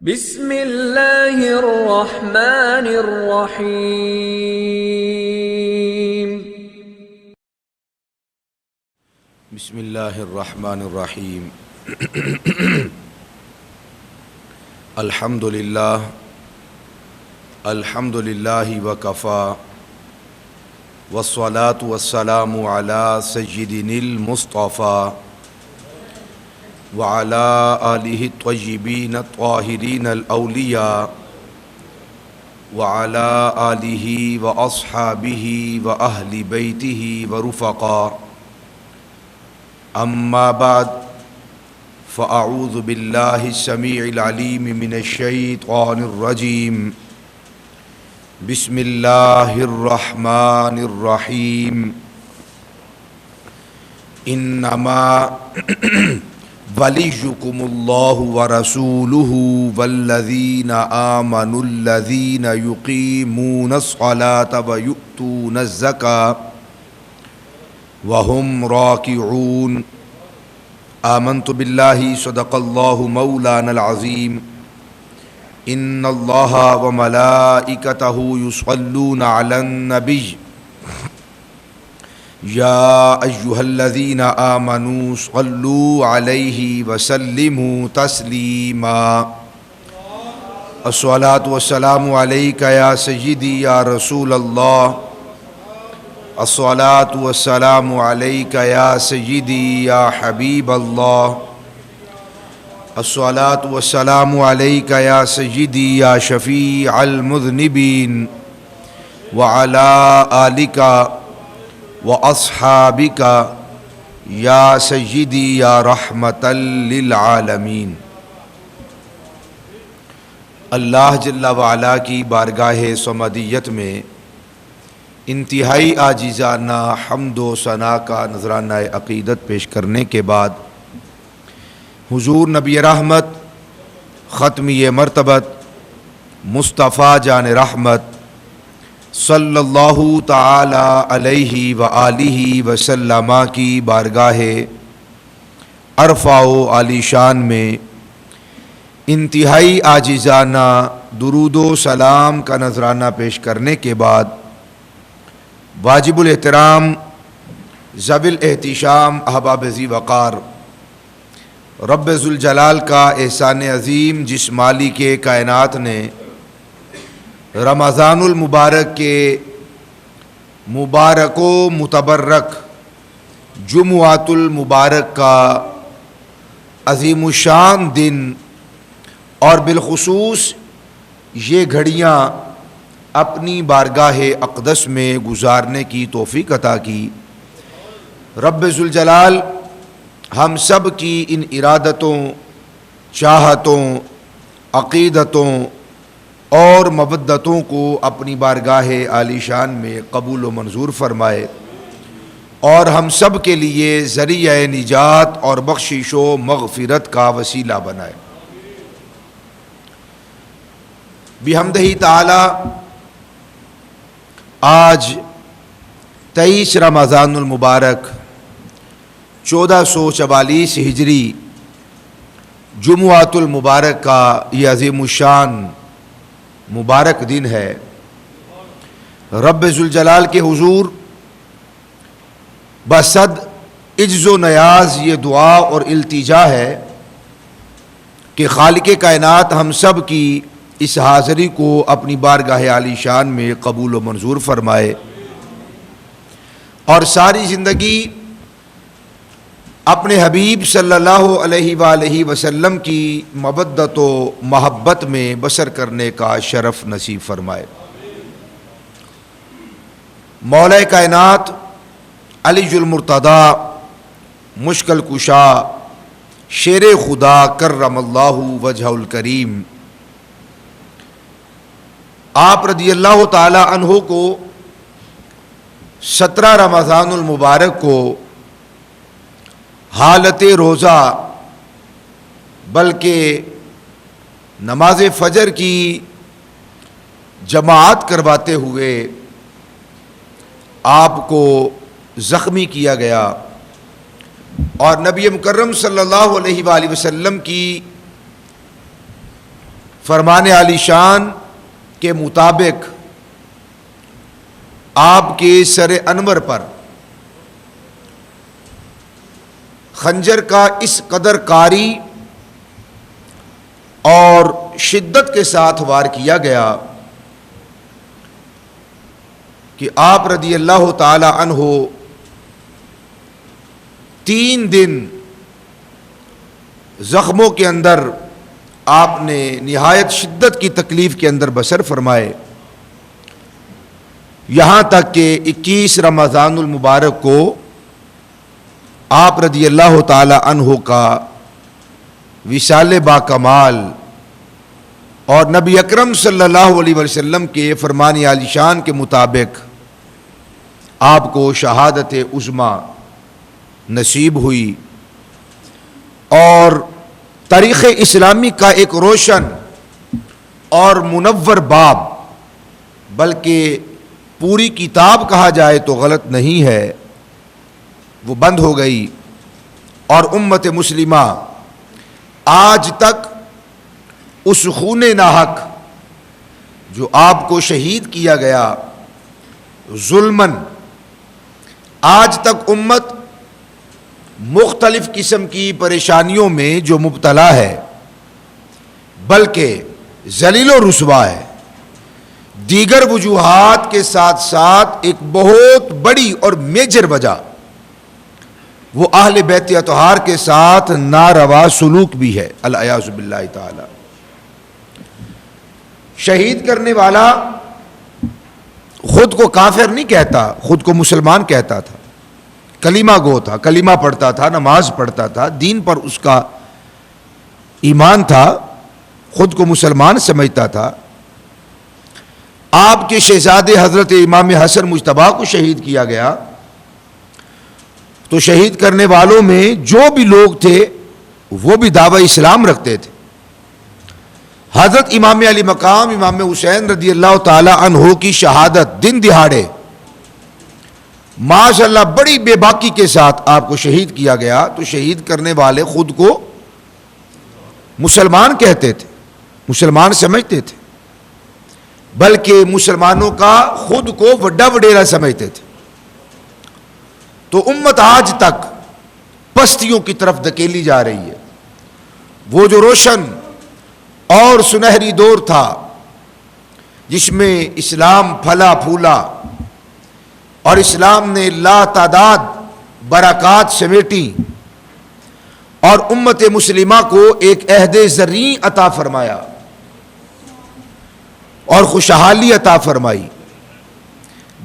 بسم اللہ الرحمن الرحیم۔ بسم اللہ الرحمن الرحیم۔ الحمد للہ وکفا والصلاة والسلام علی سیدنا المصطفیٰ وعلى آلہ الطیبین الطاہرین الاولیاء وعلى آلہ واصحابہ واہل بیتہ ورفقاء، اما بعد فاعوذ باللہ السمیع العلیم من الشیطان الرجیم۔ بسم اللہ الرحمن الرحیم۔ انما ولیکم اللہ ورسولہ والذین آمنوا الذین یقیمون الصلاة ویؤتون الزکاة وهم راکعون۔ آمنت باللہ صدق اللہ مولانا العظیم۔ ان اللہ وملائکتہ یصلون علی النبی یا ایہا الذین آمنوا صلوا علیہ وسلموا تسلیما۔ الصلاۃ والسلام علیک یا سیدی یا رسول اللہ۔ الصلاۃ والسلام علیک یا سیدی یا حبیب اللہ۔ الصلاۃ والسلام علیک یا سیدی یا شفیع المذنبین وعلی آلک واصحابک یا سیدی یا رحمتا للعالمین۔ اللہ جل وعلا کی بارگاہ صمدیت میں انتہائی عاجزانہ حمد و ثنا کا نذرانہ عقیدت پیش کرنے کے بعد حضور نبی رحمت ختمی مرتبت مصطفیٰ جان رحمت صلی اللہ تعالی علیہ وآلہ وسلم کی بارگاہ عرفہ و عالی شان میں انتہائی عاجزانہ درود و سلام کا نذرانہ پیش کرنے کے بعد واجب الاحترام ذوی الاحتشام احباب ذی وقار رب ذوالجلال کا احسان عظیم جس مالک کائنات نے رمضان المبارک کے مبارک و متبرک جمعۃ المبارک کا عظیم الشان دن اور بالخصوص یہ گھڑیاں اپنی بارگاہ اقدس میں گزارنے کی توفیق عطا کی۔ رب ذوالجلال ہم سب کی ان ارادتوں، چاہتوں، عقیدتوں اور مودتوں کو اپنی بارگاہ عالی شان میں قبول و منظور فرمائے اور ہم سب کے لیے ذریعہ نجات اور بخشش و مغفرت کا وسیلہ بنائے۔ بحمدہ تعالی آج 23 رمضان المبارک 1444 ہجری جمعۃ المبارک کا یہ عظیم الشان مبارک دن ہے۔ رب ذوالجلال کے حضور بصد عجز و نیاز یہ دعا اور التجا ہے کہ خالق کائنات ہم سب کی اس حاضری کو اپنی بارگاہ عالی شان میں قبول و منظور فرمائے اور ساری زندگی اپنے حبیب صلی اللہ علیہ وآلہ وسلم کی مودت و محبت میں بسر کرنے کا شرف نصیب فرمائے۔ مولا کائنات علی المرتضیٰ مشکل کشا شیر خدا کرم اللہ وجہ الکریم آپ رضی اللہ تعالی عنہ کو 17 رمضان المبارک کو حالت روزہ بلکہ نماز فجر کی جماعت کرواتے ہوئے آپ کو زخمی کیا گیا اور نبی مکرم صلی اللہ علیہ وآلہ وسلم کی فرمان عالی شان کے مطابق آپ کے سر انور پر خنجر کا اس قدر کاری اور شدت کے ساتھ وار کیا گیا کہ آپ رضی اللہ تعالی عنہ 3 دن زخموں کے اندر آپ نے نہایت شدت کی تکلیف کے اندر بسر فرمائے، یہاں تک کہ 21 رمضان المبارک کو آپ رضی اللہ تعالی عنہ کا وصال با کمال اور نبی اکرم صلی اللہ علیہ وسلم کے فرمان عالی شان کے مطابق آپ کو شہادت عظمیٰ نصیب ہوئی، اور تاریخ اسلامی کا ایک روشن اور منور باب، بلکہ پوری کتاب کہا جائے تو غلط نہیں ہے، وہ بند ہو گئی، اور امت مسلمہ آج تک اس خون ناحق جو آپ کو شہید کیا گیا ظلماً، آج تک امت مختلف قسم کی پریشانیوں میں جو مبتلا ہے، بلکہ ذلیل و رسوا ہے۔ دیگر وجوہات کے ساتھ ساتھ ایک بہت بڑی اور میجر وجہ وہ اہل بیت اطہار کے ساتھ ناروا سلوک بھی ہے، العیاذ باللہ تعالی۔ شہید کرنے والا خود کو کافر نہیں کہتا، خود کو مسلمان کہتا تھا، کلمہ گو تھا، کلمہ پڑھتا تھا، نماز پڑھتا تھا، دین پر اس کا ایمان تھا، خود کو مسلمان سمجھتا تھا۔ آپ کے شہزادے حضرت امام حسن مجتبیٰ کو شہید کیا گیا، تو شہید کرنے والوں میں جو بھی لوگ تھے وہ بھی دعوی اسلام رکھتے تھے۔ حضرت امام علی مقام امام حسین رضی اللہ تعالی عنہ کی شہادت دن دہاڑے ماشاء اللہ بڑی بے باکی کے ساتھ آپ کو شہید کیا گیا، تو شہید کرنے والے خود کو مسلمان کہتے تھے، مسلمان سمجھتے تھے، بلکہ مسلمانوں کا خود کو وڈا وڈیرا سمجھتے تھے۔ تو امت آج تک پستیوں کی طرف دھکیلی جا رہی ہے۔ وہ جو روشن اور سنہری دور تھا جس میں اسلام پھلا پھولا اور اسلام نے لا تعداد برکات سمیٹی اور امت مسلمہ کو ایک عہد زرعی عطا فرمایا اور خوشحالی عطا فرمائی،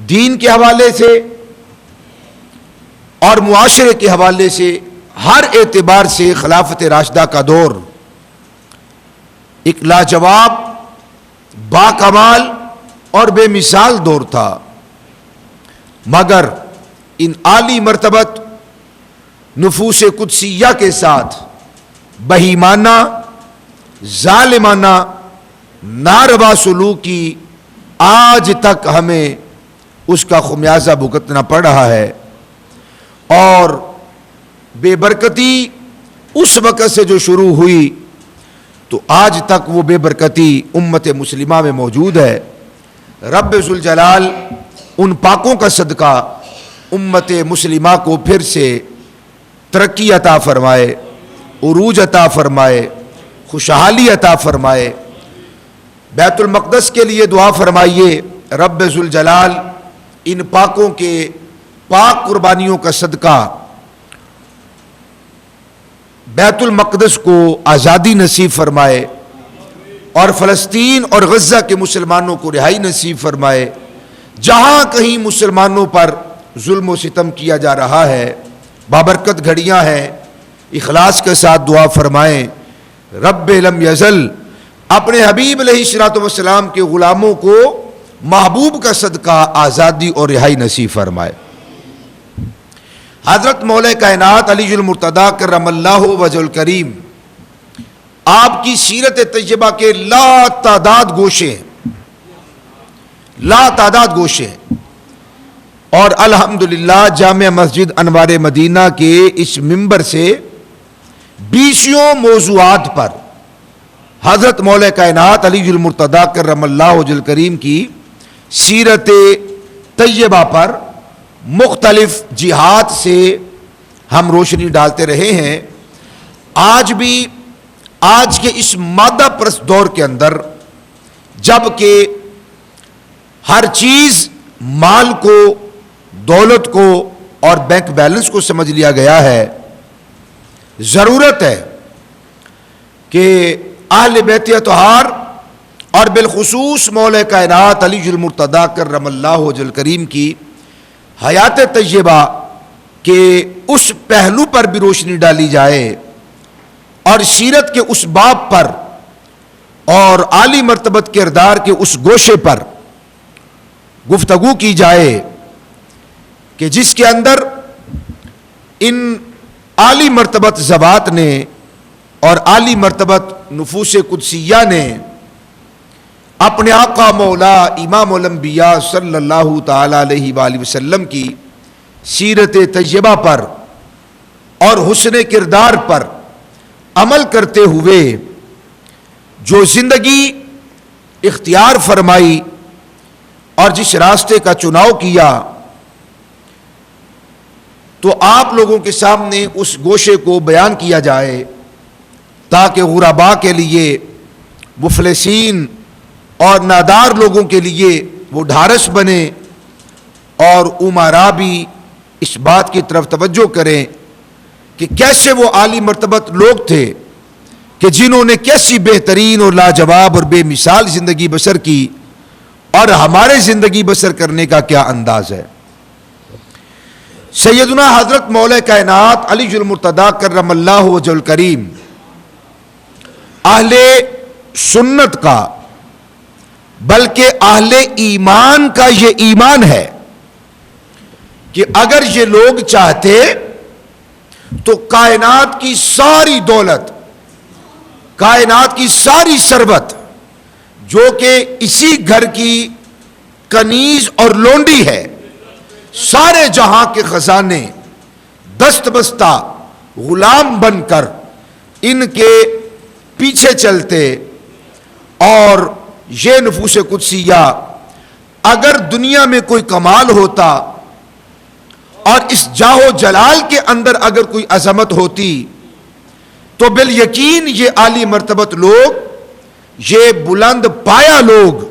دین کے حوالے سے اور معاشرے کے حوالے سے ہر اعتبار سے خلافت راشدہ کا دور ایک لاجواب، باکمال اور بے مثال دور تھا، مگر ان عالی مرتبت نفوس قدسیہ کے ساتھ بہیمانہ، ظالمانہ، ناروا سلوک کی آج تک ہمیں اس کا خمیازہ بھگتنا پڑ رہا ہے، اور بے برکتی اس وقت سے جو شروع ہوئی تو آج تک وہ بے برکتی امت مسلمہ میں موجود ہے۔ رب ذوالجلال ان پاکوں کا صدقہ امت مسلمہ کو پھر سے ترقی عطا فرمائے، عروج عطا فرمائے، خوشحالی عطا فرمائے۔ بیت المقدس کے لیے دعا فرمائیے، رب ذوالجلال ان پاکوں کے پاک قربانیوں کا صدقہ بیت المقدس کو آزادی نصیب فرمائے، اور فلسطین اور غزہ کے مسلمانوں کو رہائی نصیب فرمائے۔ جہاں کہیں مسلمانوں پر ظلم و ستم کیا جا رہا ہے، بابرکت گھڑیاں ہیں، اخلاص کے ساتھ دعا فرمائیں، رب لم یزل اپنے حبیب علیہ الصلوۃ والسلام کے غلاموں کو محبوب کا صدقہ آزادی اور رہائی نصیب فرمائے۔ حضرت مولا کائنات علی المرتضیٰ کرم اللہ وجہ الکریم، آپ کی سیرت طیبہ کے لا تعداد گوشے، لا تعداد گوشے، اور الحمدللہ جامع مسجد انوار مدینہ کے اس منبر سے 20 موضوعات پر حضرت مولا کائنات علی المرتضیٰ کرم اللہ وجہ کریم کی سیرت طیبہ پر مختلف جہات سے ہم روشنی ڈالتے رہے ہیں. آج بھی آج کے اس مادہ پرست دور کے اندر جب کہ ہر چیز مال کو، دولت کو اور بینک بیلنس کو سمجھ لیا گیا ہے، ضرورت ہے کہ اہل بیت اطہار اور بالخصوص مولا کائنات علی المرتضیٰ کرم اللہ وجہ کریم کی حیات طیبہ کے اس پہلو پر بھی روشنی ڈالی جائے اور سیرت کے اس باب پر اور عالی مرتبت کردار کے اس گوشے پر گفتگو کی جائے کہ جس کے اندر ان عالی مرتبت ذوات نے اور عالی مرتبت نفوس قدسیہ نے اپنے آقا مولا امام الانبیاء صلی اللہ تعالی علیہ وآلہ وسلم کی سیرت طیبہ پر اور حسن کردار پر عمل کرتے ہوئے جو زندگی اختیار فرمائی اور جس راستے کا چناؤ کیا، تو آپ لوگوں کے سامنے اس گوشے کو بیان کیا جائے تاکہ غرباء کے لیے، مفلسین اور نادار لوگوں کے لیے وہ ڈھارس بنے اور امراء بھی اس بات کی طرف توجہ کریں کہ کیسے وہ عالی مرتبت لوگ تھے کہ جنہوں نے کیسی بہترین اور لاجواب اور بے مثال زندگی بسر کی، اور ہمارے زندگی بسر کرنے کا کیا انداز ہے. سیدنا حضرت مولا کائنات علی المرتضیٰ کرم اللہ وجہ الکریم اہل سنت کا بلکہ اہل ایمان کا یہ ایمان ہے کہ اگر یہ لوگ چاہتے تو کائنات کی ساری دولت، کائنات کی ساری ثروت جو کہ اسی گھر کی کنیز اور لونڈی ہے، سارے جہاں کے خزانے دست بستہ غلام بن کر ان کے پیچھے چلتے، اور یہ نفوس قدسیہ اگر دنیا میں کوئی کمال ہوتا اور اس جاہ و جلال کے اندر اگر کوئی عظمت ہوتی تو بالیقین یہ عالی مرتبت لوگ، یہ بلند پایا لوگ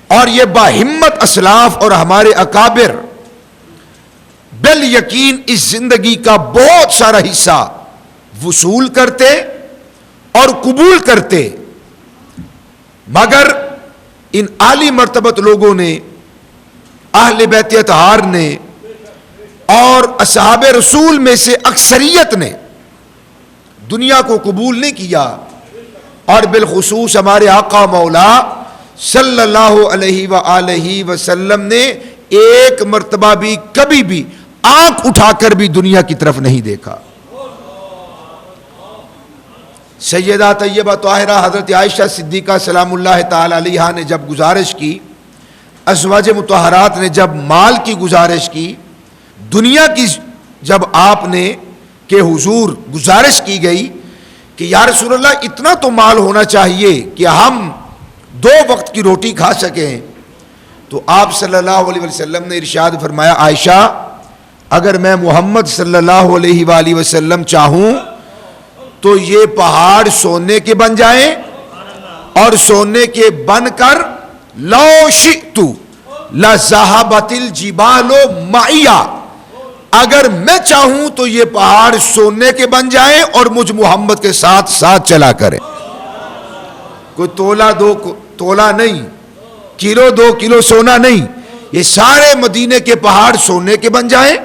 اور یہ باہمت اسلاف اور ہمارے اکابر بالیقین اس زندگی کا بہت سارا حصہ وصول کرتے اور قبول کرتے. مگر ان عالی مرتبت لوگوں نے، اہل بیت اطہار نے اور اصحاب رسول میں سے اکثریت نے دنیا کو قبول نہیں کیا، اور بالخصوص ہمارے آقا مولا صلی اللہ علیہ وآلہ وسلم نے ایک مرتبہ بھی کبھی بھی آنکھ اٹھا کر بھی دنیا کی طرف نہیں دیکھا. سیدہ طیبہ طاہرہ حضرت عائشہ صدیقہ سلام اللہ تعالی علیہا نے جب گزارش کی، ازواج مطہرات نے جب مال کی گزارش کی، دنیا کی جب آپ نے کہ حضور گزارش کی گئی کہ یا رسول اللہ اتنا تو مال ہونا چاہیے کہ ہم 2 وقت کی روٹی کھا سکیں، تو آپ صلی اللہ علیہ وسلم نے ارشاد فرمایا، عائشہ اگر میں محمد صلی اللہ علیہ وآلہ وسلم چاہوں تو یہ پہاڑ سونے کے بن جائیں، اور سونے کے بن کر لو شئت لذهبت الجبال معی، اگر میں چاہوں تو یہ پہاڑ سونے کے بن جائیں اور مجھ محمد کے ساتھ ساتھ چلا کریں. کوئی تولا 2 تولا نہیں، کلو 2 کلو سونا نہیں، یہ سارے مدینے کے پہاڑ سونے کے بن جائیں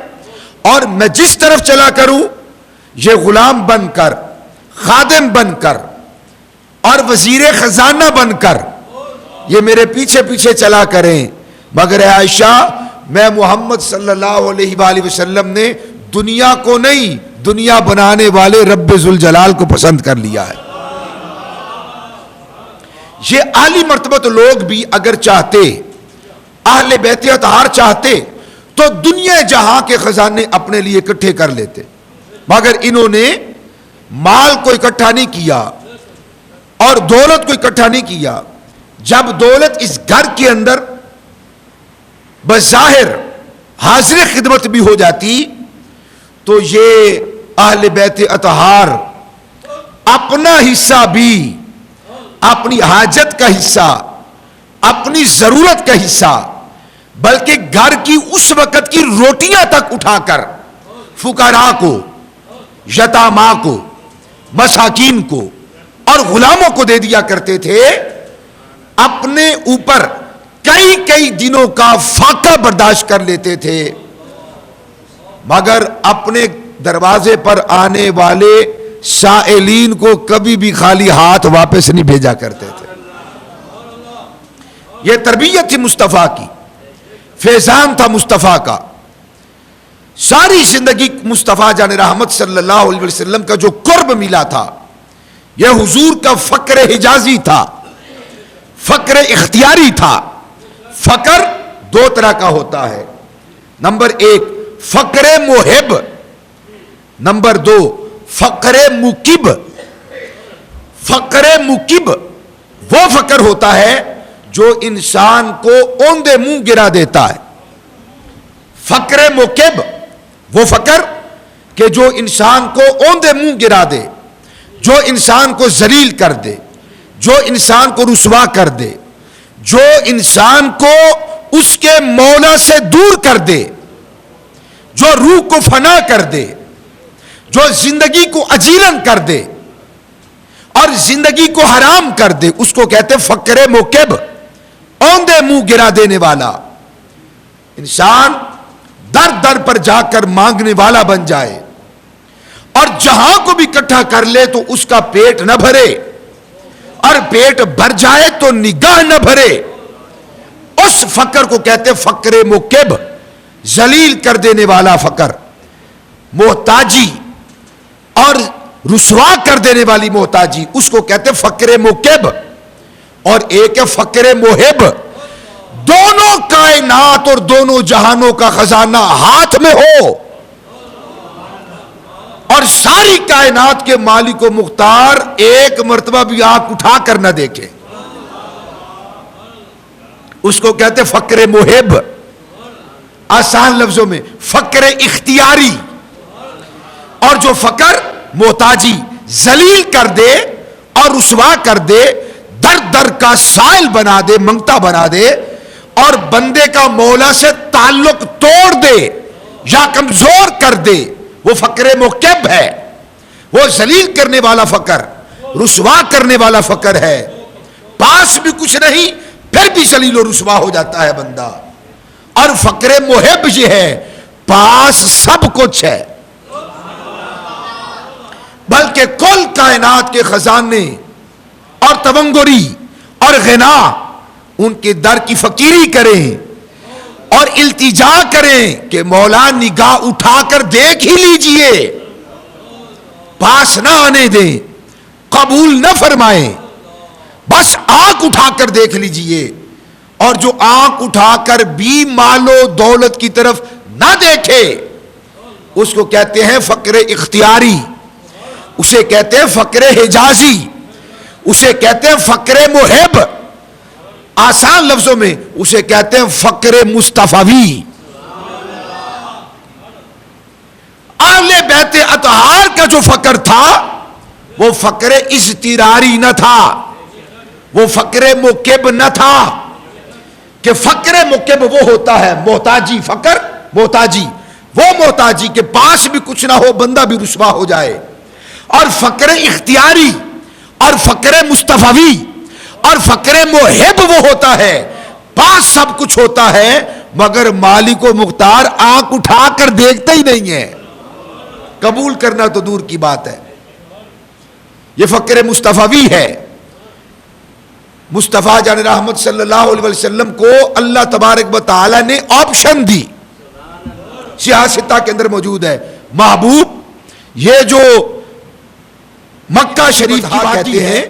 اور میں جس طرف چلا کروں یہ غلام بن کر، خادم بن کر اور وزیر خزانہ بن کر یہ میرے پیچھے پیچھے چلا کریں. مگر اے عائشہ میں محمد صلی اللہ علیہ وآلہ وسلم نے دنیا کو نہیں، دنیا بنانے والے رب ذوالجلال کو پسند کر لیا ہے. یہ عالی مرتبت لوگ بھی اگر چاہتے، اہل بیت اطہار چاہتے تو دنیا جہاں کے خزانے اپنے لیے اکٹھے کر لیتے، مگر انہوں نے مال کو اکٹھا نہیں کیا، اور دولت کو اکٹھا نہیں کیا. جب دولت اس گھر کے اندر بظاہر حاضر خدمت بھی ہو جاتی تو یہ اہل بیت اطہار اپنا حصہ بھی، اپنی حاجت کا حصہ، اپنی ضرورت کا حصہ، بلکہ گھر کی اس وقت کی روٹیاں تک اٹھا کر فقراء کو، یتاماں کو، مساکین کو اور غلاموں کو دے دیا کرتے تھے. اپنے اوپر کئی کئی دنوں کا فاقہ برداشت کر لیتے تھے، مگر اپنے دروازے پر آنے والے سائلین کو کبھی بھی خالی ہاتھ واپس نہیں بھیجا کرتے تھے. یہ تربیت تھی مصطفیٰ کی، فیضان تھا مصطفیٰ کا. ساری زندگی مصطفیٰ جان رحمت صلی اللہ علیہ وسلم کا جو قرب ملا تھا یہ حضور کا فقر حجازی تھا، فقر اختیاری تھا. فقر دو طرح کا ہوتا ہے. نمبر ایک فقر محب، نمبر دو فقر مکب. فقر مکب وہ فقر ہوتا ہے جو انسان کو اوندے منہ گرا دیتا ہے. فقر مکب وہ فقر کہ جو انسان کو اوندے منہ گرا دے، جو انسان کو ذلیل کر دے، جو انسان کو رسوا کر دے، جو انسان کو اس کے مولا سے دور کر دے، جو روح کو فنا کر دے، جو زندگی کو اجیرن کر دے اور زندگی کو حرام کر دے، اس کو کہتے فقر موکب، اوندے منہ گرا دینے والا. انسان در در پر جا کر مانگنے والا بن جائے اور جہاں کو بھی اکٹھا کر لے تو اس کا پیٹ نہ بھرے، اور پیٹ بھر جائے تو نگاہ نہ بھرے. اس فقر کو کہتے فقر موکب، ذلیل کر دینے والا فقر. محتاجی اور رسوا کر دینے والی محتاجی اس کو کہتے فقر موکب. اور ایک ہے فقر محب، دونوں کائنات اور دونوں جہانوں کا خزانہ ہاتھ میں ہو اور ساری کائنات کے مالک و مختار ایک مرتبہ بھی آنکھ اٹھا کر نہ دیکھے، اس کو کہتے فقر محب. آسان لفظوں میں فقر اختیاری. اور جو فقر محتاجی ذلیل کر دے اور رسوا کر دے، در در کا سائل بنا دے، منگتا بنا دے اور بندے کا مولا سے تعلق توڑ دے یا کمزور کر دے، وہ فقر موکب ہے. وہ ذلیل کرنے والا فقر، رسوا کرنے والا فقر ہے. پاس بھی کچھ نہیں پھر بھی ذلیل و رسوا ہو جاتا ہے بندہ. اور فقر محب یہ ہے پاس سب کچھ ہے، بلکہ کل کائنات کے خزانے اور تونگری اور غنا ان کے در کی فقیری کریں اور التجا کریں کہ مولا نگاہ اٹھا کر دیکھ ہی لیجئے، پاس نہ آنے دیں، قبول نہ فرمائیں، بس آنکھ اٹھا کر دیکھ لیجئے. اور جو آنکھ اٹھا کر بھی مال و دولت کی طرف نہ دیکھے اس کو کہتے ہیں فقر اختیاری، اسے کہتے ہیں فقر حجازی، اسے کہتے ہیں فقر محب. آسان لفظوں میں اسے کہتے ہیں فقر مصطفی. اہل بیت اطہار کا جو فقر تھا وہ فقر اضطراری نہ تھا، وہ فقر موکب نہ تھا. کہ فقر موکب وہ ہوتا ہے محتاجی، فقر محتاجی، وہ محتاجی کے پاس بھی کچھ نہ ہو بندہ بھی رسوا ہو جائے. اور فقر اختیاری اور فقر مصطفی اور فقر محب وہ ہوتا ہے پاس سب کچھ ہوتا ہے مگر مالک و مختار آنکھ اٹھا کر دیکھتا ہی نہیں ہے، قبول کرنا تو دور کی بات ہے. یہ فقر مصطفی ہے. مصطفیٰ جان رحمت صلی اللہ علیہ وسلم کو اللہ تبارک و تعالی نے آپشن دی، سیاستہ کے اندر موجود ہے. محبوب یہ جو مکہ شریف کی کہتے ہیں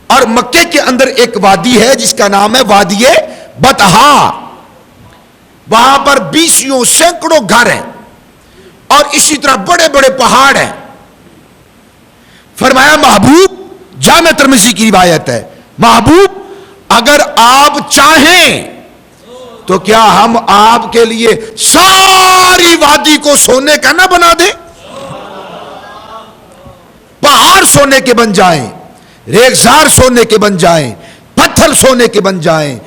اور مکے کے اندر ایک وادی ہے جس کا نام ہے وادی بطحا. وہاں پر 20 سینکڑوں گھر ہیں اور اسی طرح بڑے بڑے پہاڑ ہیں. فرمایا محبوب جامع ترمذی کی روایت ہے، محبوب اگر آپ چاہیں تو کیا ہم آپ کے لیے ساری وادی کو سونے کا نہ بنا دیں؟ پہاڑ سونے کے بن جائیں، ریگزار سونے کے بن جائیں، پتھر سونے کے بن جائیں،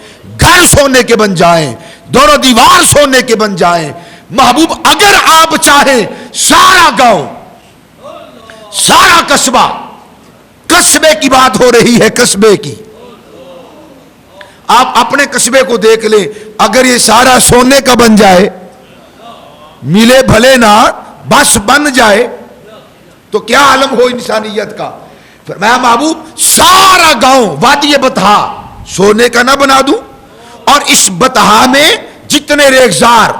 گھر سونے کے بن جائیں، دونوں دیوار سونے کے بن جائیں۔ محبوب اگر آپ چاہیں سارا گاؤں، سارا قصبہ، قصبے کی بات ہو رہی ہے، قصبے کی، آپ اپنے قصبے کو دیکھ لیں، اگر یہ سارا سونے کا بن جائے، ملے بھلے نہ بس بن جائے تو کیا عالم ہو انسانیت کا۔ فرمایا محبوب سارا گاؤں وادی بطحا سونے کا نہ بنا دوں، اور اس بطحا میں جتنے ریگزار،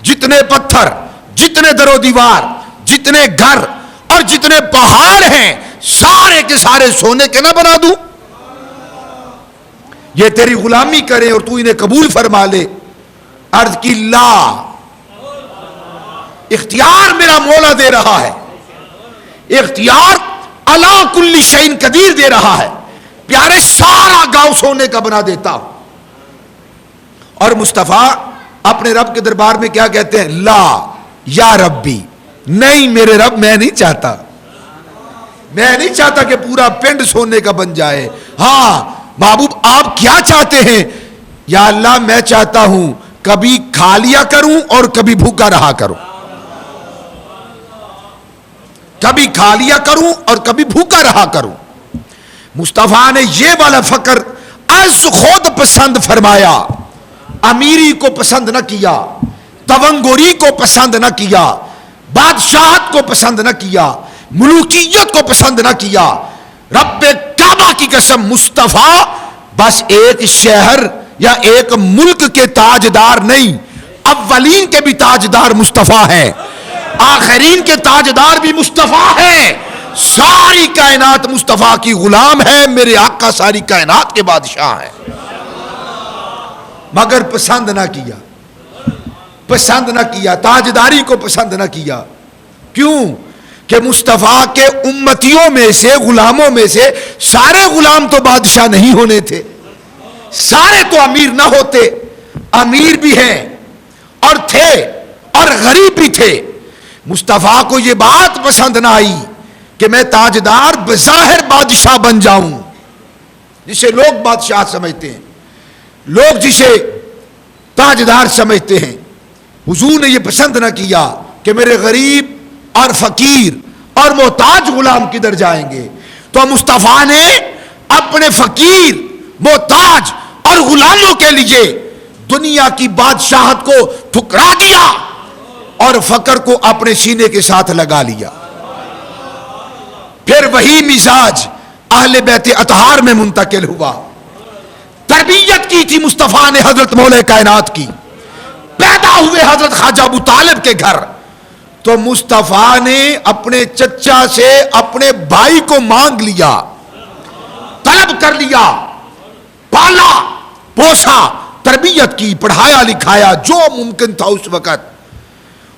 جتنے پتھر، جتنے در و دیوار، جتنے گھر اور جتنے پہاڑ ہیں، سارے کے سارے سونے کے نہ بنا دوں؟ یہ تیری غلامی کرے اور تو انہیں قبول فرما لے۔ عرض کی لا، اختیار میرا مولا دے رہا ہے، اختیار علی کل شیء قدیر دے رہا ہے، پیارے سارا گاؤں سونے کا بنا دیتا ہوں۔ اور مصطفیٰ اپنے رب کے دربار میں کیا کہتے ہیں؟ لا یا ربی، نہیں میرے رب، میں نہیں چاہتا، میں نہیں چاہتا کہ پورا پنڈ سونے کا بن جائے۔ ہاں محبوب آپ کیا چاہتے ہیں؟ یا اللہ میں چاہتا ہوں کبھی کھا لیا کروں اور کبھی بھوکا رہا کروں، کبھی کھا لیا کروں اور کبھی بھوکا رہا کروں۔ مصطفیٰ نے یہ والا فقر از خود پسند فرمایا، امیری کو پسند نہ کیا، تونگوری کو پسند نہ کیا، بادشاہت کو پسند نہ کیا، ملوکیت کو پسند نہ کیا۔ رب کعبہ کی قسم مصطفیٰ بس ایک شہر یا ایک ملک کے تاجدار نہیں، اولین کے بھی تاجدار مصطفیٰ ہیں، آخرین کے تاجدار بھی مصطفیٰ ہیں، ساری کائنات مصطفیٰ کی غلام ہے، میرے آقا ساری کائنات کے بادشاہ ہیں، مگر پسند نہ کیا، پسند نہ کیا، تاجداری کو پسند نہ کیا۔ کیوں؟ کہ مصطفیٰ کے امتیوں میں سے، غلاموں میں سے سارے غلام تو بادشاہ نہیں ہونے تھے، سارے تو امیر نہ ہوتے، امیر بھی ہیں اور تھے اور غریب بھی تھے۔ مصطفیٰ کو یہ بات پسند نہ آئی کہ میں تاجدار بظاہر بادشاہ بن جاؤں، جسے لوگ بادشاہ سمجھتے ہیں، لوگ جسے تاجدار سمجھتے ہیں۔ حضور نے یہ پسند نہ کیا کہ میرے غریب اور فقیر اور محتاج غلام کدھر جائیں گے، تو مصطفیٰ نے اپنے فقیر، محتاج اور غلاموں کے لیے دنیا کی بادشاہت کو ٹھکرا دیا اور فقر کو اپنے سینے کے ساتھ لگا لیا۔ پھر وہی مزاج اہل بیت اطہار میں منتقل ہوا۔ تربیت کی تھی مصطفیٰ نے حضرت مولا کائنات کی، پیدا ہوئے حضرت خواجہ ابو طالب کے گھر، تو مصطفیٰ نے اپنے چچا سے اپنے بھائی کو مانگ لیا، طلب کر لیا، پالا پوسا، تربیت کی، پڑھایا لکھایا جو ممکن تھا اس وقت،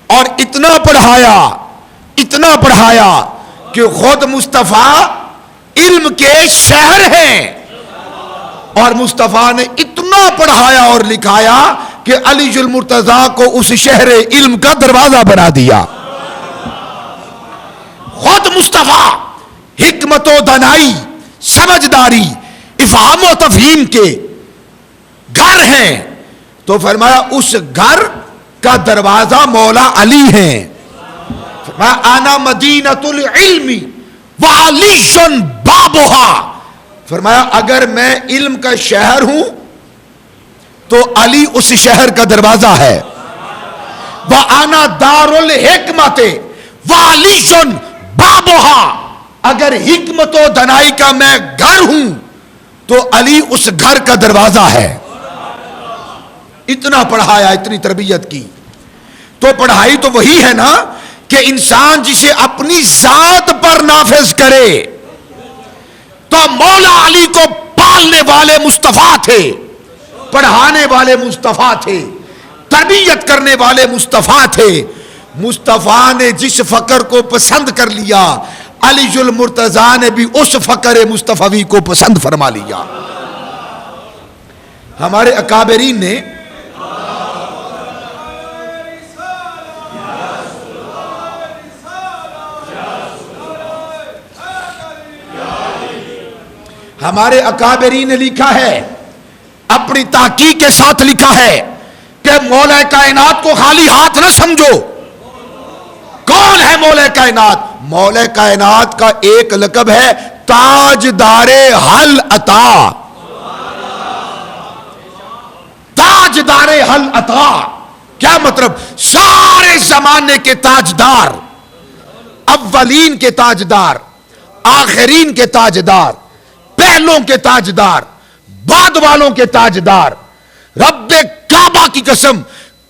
اور اتنا پڑھایا کہ خود مصطفیٰ علم کے شہر ہیں، اور مصطفیٰ نے اتنا پڑھایا اور لکھایا کہ علی المرتضیٰ کو اس شہر علم کا دروازہ بنا دیا۔ خود مصطفیٰ حکمت و دانائی، سمجھداری، افہام و تفہیم کے گھر ہیں، تو فرمایا اس گھر کا دروازہ مولا علی ہیں۔ فرمایا انا مدینۃ العلم وعلی بابھا، فرمایا اگر میں علم کا شہر ہوں تو علی اس شہر کا دروازہ ہے۔ وَأَنَا دَارُ الْحِکْمَةِ وَعَلِيٌّ بَابُهَا، اگر حکمت و دانائی کا میں گھر ہوں تو علی اس گھر کا دروازہ ہے۔ اتنا پڑھایا، اتنی تربیت کی۔ تو پڑھائی تو وہی ہے نا کہ انسان جسے اپنی ذات پر نافذ کرے، تو مولا علی کو پالنے والے مصطفیٰ تھے، پڑھانے والے مصطفیٰ تھے، تربیت کرنے والے مصطفیٰ تھے۔ مصطفیٰ نے جس فقر کو پسند کر لیا، علی المرتضیٰ نے بھی اس فقر مصطفی کو پسند فرما لیا. ہمارے اکابرین نے نے لکھا ہے، اپنی تحقیق کے ساتھ لکھا ہے کہ مولا کائنات کو خالی ہاتھ نہ سمجھو. کون ہے مولا کائنات؟ مولا کائنات کا ایک لقب ہے تاجدار حل عطا. تاجدار حل عطا کیا مطلب؟ سارے زمانے کے تاجدار، اولین کے تاجدار، آخرین کے تاجدار، پہلوں کے تاجدار، بعد والوں کے تاجدار. رب کعبہ کی قسم،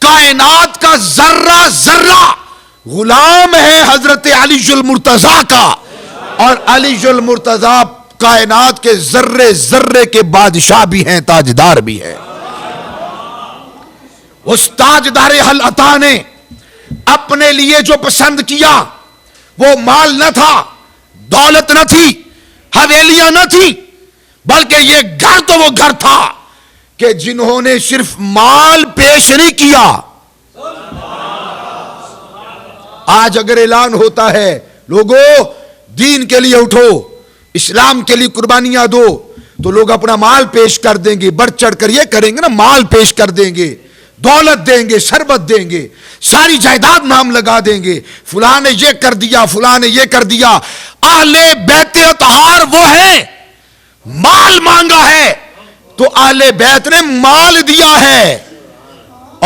کائنات کا ذرہ ذرہ غلام ہے حضرت علی المرتضیٰ کا، اور علی المرتضیٰ کائنات کے ذرے ذرے کے بادشاہ بھی ہیں، تاجدار بھی ہیں. اس تاجدار حل عطا نے اپنے لیے جو پسند کیا وہ مال نہ تھا، دولت نہ تھی، حویلیاں نہ تھی، بلکہ یہ گھر تو وہ گھر تھا کہ جنہوں نے صرف مال پیش نہیں کیا. آج اگر اعلان ہوتا ہے لوگوں دین کے لیے اٹھو، اسلام کے لیے قربانیاں دو، تو لوگ اپنا مال پیش کر دیں گے، بڑھ چڑھ کر یہ کریں گے نا، مال پیش کر دیں گے، دولت دیں گے، شربت دیں گے، ساری جائیداد نام لگا دیں گے، فلاں نے یہ کر دیا، فلاں نے یہ کر دیا. اہل بیت اطہار وہ ہیں، مال مانگا ہے تو اہل بیت نے مال دیا ہے،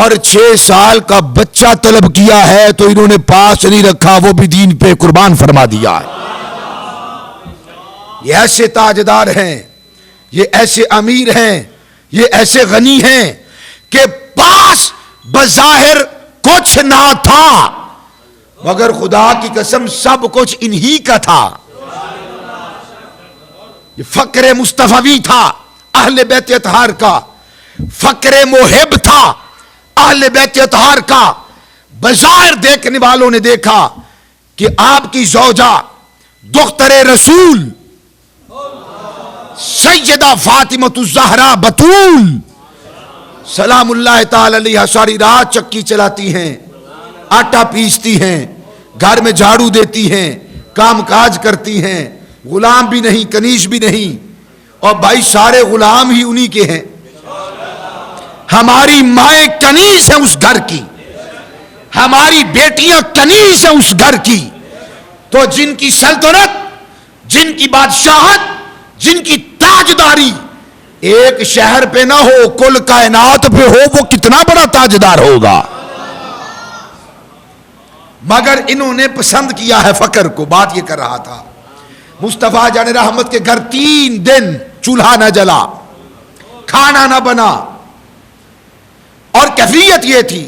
اور 6 سال کا بچہ طلب کیا ہے تو انہوں نے پاس نہیں رکھا، وہ بھی دین پہ قربان فرما دیا ہے. یہ ایسے تاجدار ہیں، یہ ایسے امیر ہیں، یہ ایسے غنی ہیں کہ پاس بظاہر کچھ نہ تھا مگر خدا کی قسم سب کچھ انہی کا تھا. یہ فقر مصطفی تھا اہل بیت اطہار کا، فقر محب تھا اہل بیت اطہار کا. بظاہر دیکھنے والوں نے دیکھا کہ آپ کی زوجہ دختر رسول سیدہ فاطمۃ الزہرا بتول سلام اللہ تعالی علیہ ساری رات چکی چلاتی ہیں، آٹا پیستی ہیں، گھر میں جھاڑو دیتی ہیں، کام کاج کرتی ہیں، غلام بھی نہیں، کنیز بھی نہیں، اور بھائی سارے غلام ہی انہی کے ہیں. ہماری مائیں کنیز ہیں اس گھر کی، ہماری بیٹیاں کنیز ہیں اس گھر کی. تو جن کی سلطنت، جن کی بادشاہت، جن کی تاجداری ایک شہر پہ نہ ہو، کل کائنات پہ ہو، وہ کتنا بڑا تاجدار ہوگا. مگر انہوں نے پسند کیا ہے فقر کو. بات یہ کر رہا تھا مصطفیٰ جان رحمت کے گھر 3 دن چولہا نہ جلا، کھانا نہ بنا، اور کیفیت یہ تھی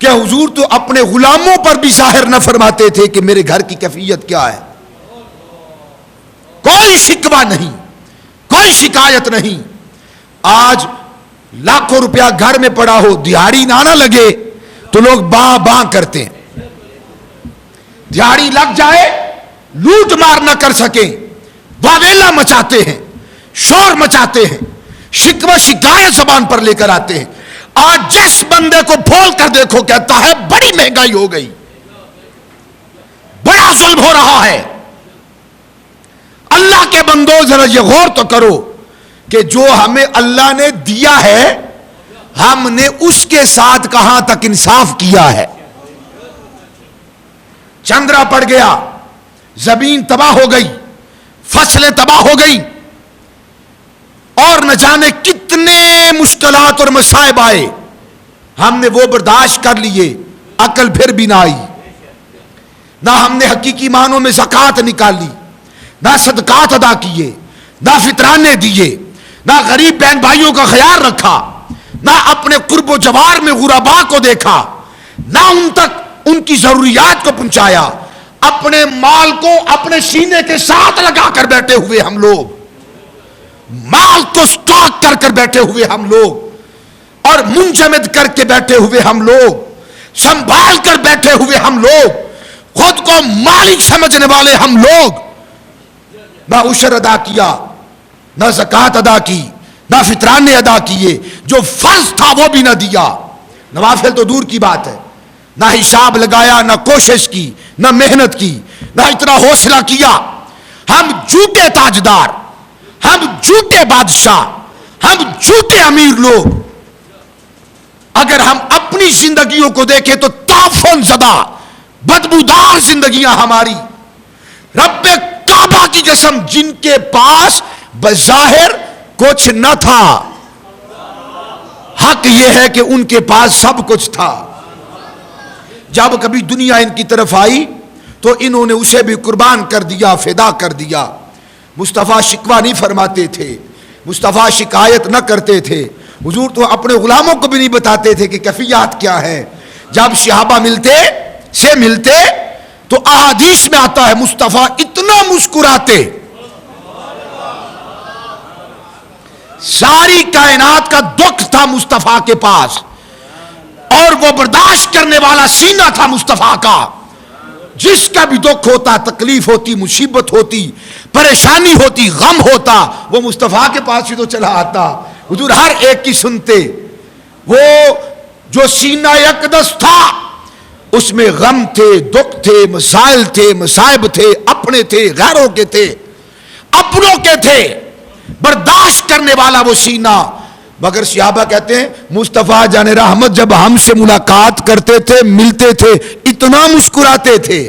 کہ حضور تو اپنے غلاموں پر بھی ظاہر نہ فرماتے تھے کہ میرے گھر کی کیفیت کیا ہے. کوئی شکوہ نہیں، کوئی شکایت نہیں. آج لاکھوں روپیہ گھر میں پڑا ہو، دیہاڑی نہ لگے تو لوگ باں باں کرتے ہیں. دیہاڑی لگ جائے لوٹ مار نہ کر سکیں، واویلا مچاتے ہیں، شور مچاتے ہیں، شکوہ شکایت زبان پر لے کر آتے ہیں. آج جس بندے کو پھول کر دیکھو کہتا ہے بڑی مہنگائی ہو گئی، بڑا ظلم ہو رہا ہے. اللہ کے بندو ذرا یہ غور تو کرو کہ جو ہمیں اللہ نے دیا ہے ہم نے اس کے ساتھ کہاں تک انصاف کیا ہے. چندرا پڑ گیا، زمین تباہ ہو گئی، فصلیں تباہ ہو گئی، اور نہ جانے کتنے مشکلات اور مصائب آئے، ہم نے وہ برداشت کر لیے، عقل پھر بھی نہ آئی. نہ ہم نے حقیقی معنوں میں زکوٰۃ نکالی، نہ صدقات ادا کیے، نہ فطرانے دیے، نہ غریب بہن بھائیوں کا خیال رکھا، نہ اپنے قرب و جوار میں غرباء کو دیکھا، نہ ان تک ان کی ضروریات کو پہنچایا. اپنے مال کو اپنے سینے کے ساتھ لگا کر بیٹھے ہوئے ہم لوگ، مال کو سٹاک کر کر بیٹھے ہوئے ہم لوگ، اور منجمد کر کے بیٹھے ہوئے ہم لوگ، سنبھال کر بیٹھے ہوئے ہم لوگ، خود کو مالک سمجھنے والے ہم لوگ. نہ عشر ادا کیا، نہ زکوٰۃ ادا کی، نہ فطرانے ادا کیے، جو فرض تھا وہ بھی نہ دیا، نوافل تو دور کی بات ہے، نہ حساب لگایا، نہ کوشش کی، نہ محنت کی، نہ اتنا حوصلہ کیا۔ ہم جھوٹے تاجدار، ہم جھوٹے بادشاہ، ہم جھوٹے امیر لوگ، اگر ہم اپنی زندگیوں کو دیکھیں تو تعفن زدہ بدبودار زندگیاں ہماری۔ رب کعبہ کی قسم، جن کے پاس بظاہر کچھ نہ تھا، حق یہ ہے کہ ان کے پاس سب کچھ تھا۔ جب کبھی دنیا ان کی طرف آئی تو انہوں نے اسے بھی قربان کر دیا، فدا کر دیا۔ مصطفیٰ شکوہ نہیں فرماتے تھے، مصطفیٰ شکایت نہ کرتے تھے، حضور تو اپنے غلاموں کو بھی نہیں بتاتے تھے کہ کیفیات کیا ہے۔ جب صحابہ ملتے تو احادیث میں آتا ہے مصطفیٰ اتنا مسکراتے، ساری کائنات کا دکھ تھا مصطفیٰ کے پاس، اور وہ برداشت کرنے والا سینہ تھا مصطفیٰ کا۔ جس کا بھی دکھ ہوتا، تکلیف ہوتی، مصیبت ہوتی، پریشانی ہوتی، غم ہوتا، وہ مصطفیٰ کے پاس ہی تو چلا آتا۔ حضور ہر ایک کی سنتے۔ وہ جو سینہ اقدس تھا اس میں غم تھے، دکھ تھے، مسائل تھے، مصائب تھے، اپنے تھے، غیروں کے تھے، اپنوں کے تھے، برداشت کرنے والا وہ سینہ۔ مگر صحابہ کہتے ہیں مصطفیٰ جان رحمت جب ہم سے ملاقات کرتے تھے، ملتے تھے، اتنا مسکراتے تھے،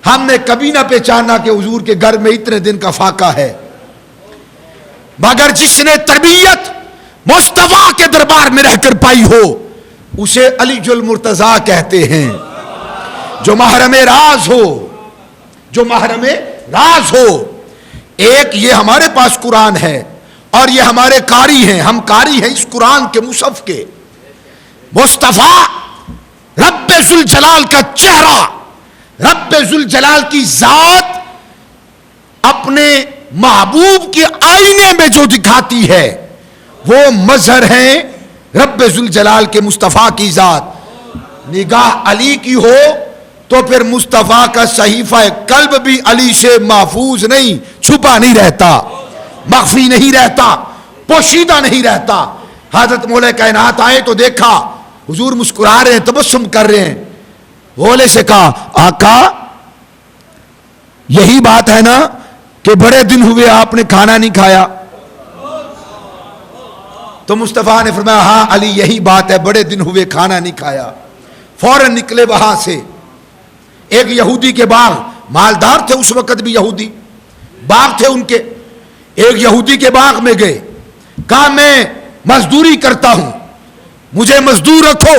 ہم نے کبھی نہ پہچانا کہ حضور کے گھر میں اتنے دن کا فاقہ ہے۔ مگر جس نے تربیت مصطفیٰ کے دربار میں رہ کر پائی ہو اسے علی المرتضیٰ کہتے ہیں، جو محرم راز ہو، جو محرم راز ہو۔ ایک یہ ہمارے پاس قرآن ہے اور یہ ہمارے قاری ہیں، ہم قاری ہیں اس قرآن کے مصحف کے۔ مصطفیٰ رب ذوالجلال کا چہرہ، رب ذوالجلال کی ذات اپنے محبوب کے آئینے میں جو دکھاتی ہے وہ مظہر ہیں رب ذوالجلال کے مصطفیٰ کی ذات۔ نگاہ علی کی ہو تو پھر مصطفیٰ کا صحیفہ قلب بھی علی سے محفوظ نہیں، چھپا نہیں رہتا، مخفی نہیں رہتا، پوشیدہ نہیں رہتا۔ حضرت مولا کائنات آئے تو دیکھا حضور مسکرا رہے ہیں، تبسم کر رہے ہیں، بولے سے کہا آقا یہی بات ہے نا کہ بڑے دن ہوئے آپ نے کھانا نہیں کھایا؟ تو مصطفیٰ نے فرمایا ہاں علی یہی بات ہے، بڑے دن ہوئے کھانا نہیں کھایا۔ فوراً نکلے وہاں سے، ایک یہودی کے باغ، مالدار تھے اس وقت بھی یہودی، باغ تھے ان کے، ایک یہودی کے باغ میں گئے، کہا میں مزدوری کرتا ہوں، مجھے مزدور رکھو،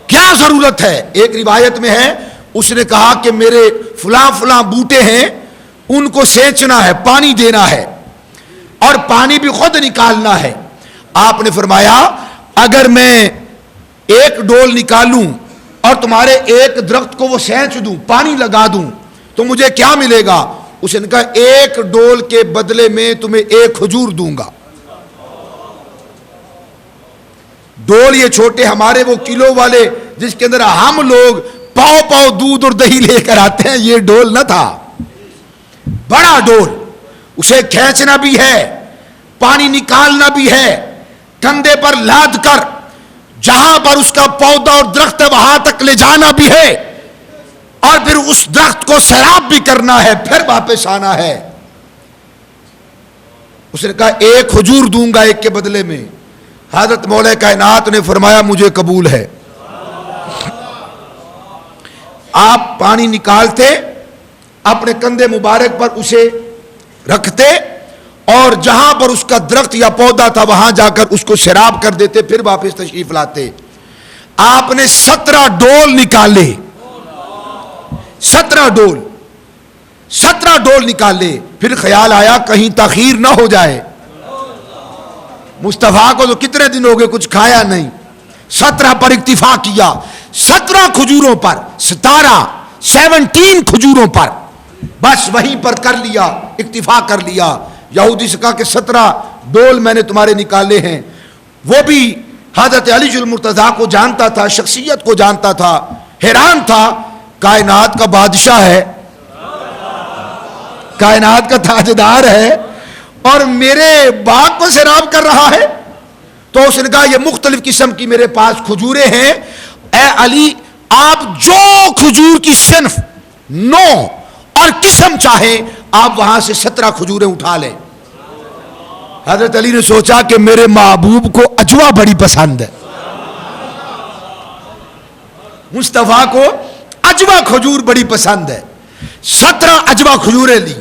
کیا ضرورت ہے؟ ایک روایت میں ہے اس نے کہا کہ میرے فلاں فلاں بوٹے ہیں، ان کو سینچنا ہے، پانی دینا ہے، اور پانی بھی خود نکالنا ہے۔ آپ نے فرمایا اگر میں ایک ڈول نکالوں اور تمہارے ایک درخت کو وہ سینچ دوں، پانی لگا دوں، تو مجھے کیا ملے گا؟ اس نے کہا ایک ڈول کے بدلے میں تمہیں ایک کھجور دوں گا۔ ڈول یہ چھوٹے ہمارے وہ کلو والے جس کے اندر ہم لوگ پاؤ پاؤ دودھ اور دہی لے کر آتے ہیں، یہ ڈول نہ تھا، بڑا ڈول، اسے کھینچنا بھی ہے، پانی نکالنا بھی ہے، کندھے پر لاد کر جہاں پر اس کا پودا اور درخت ہے وہاں تک لے جانا بھی ہے، اور پھر اس درخت کو سیراب بھی کرنا ہے، پھر واپس آنا ہے۔ اس نے کہا ایک کھجور دوں گا ایک کے بدلے میں۔ حضرت مولا کائنات نے فرمایا مجھے قبول ہے۔ آپ پانی نکالتے، اپنے کندھے مبارک پر اسے رکھتے، اور جہاں پر اس کا درخت یا پودا تھا وہاں جا کر اس کو سیراب کر دیتے، پھر واپس تشریف لاتے۔ آپ نے 17 ڈول نکالے، 17 ڈول نکالے، پھر خیال آیا کہیں تاخیر نہ ہو جائے، مصطفیٰ کو تو کتنے دن ہو گئے کچھ کھایا نہیں، 17 پر اکتفا کیا، 17 کھجوروں پر، 17 کھجوروں پر، بس وہیں پر کر لیا، اکتفا کر لیا۔ یہودی سے کہا کہ 17 ڈول میں نے تمہارے نکالے ہیں۔ وہ بھی حضرت علی المرتضیٰ کو جانتا تھا، شخصیت کو جانتا تھا، حیران تھا، کائنات کا بادشاہ ہے، کائنات کا تاجدار ہے اور میرے باغ کو سیراب کر رہا ہے؟ تو اس نے کہا یہ مختلف قسم کی میرے پاس کھجوریں ہیں، اے علی آپ جو کھجور کی صنف، نو اور قسم چاہیں آپ وہاں سے 17 کھجوریں اٹھا لیں۔ حضرت علی نے سوچا کہ میرے محبوب کو اجوا بڑی پسند ہے، مصطفیٰ کو اجوا کھجور بڑی پسند ہے۔ 17 اجوا کھجوریں لی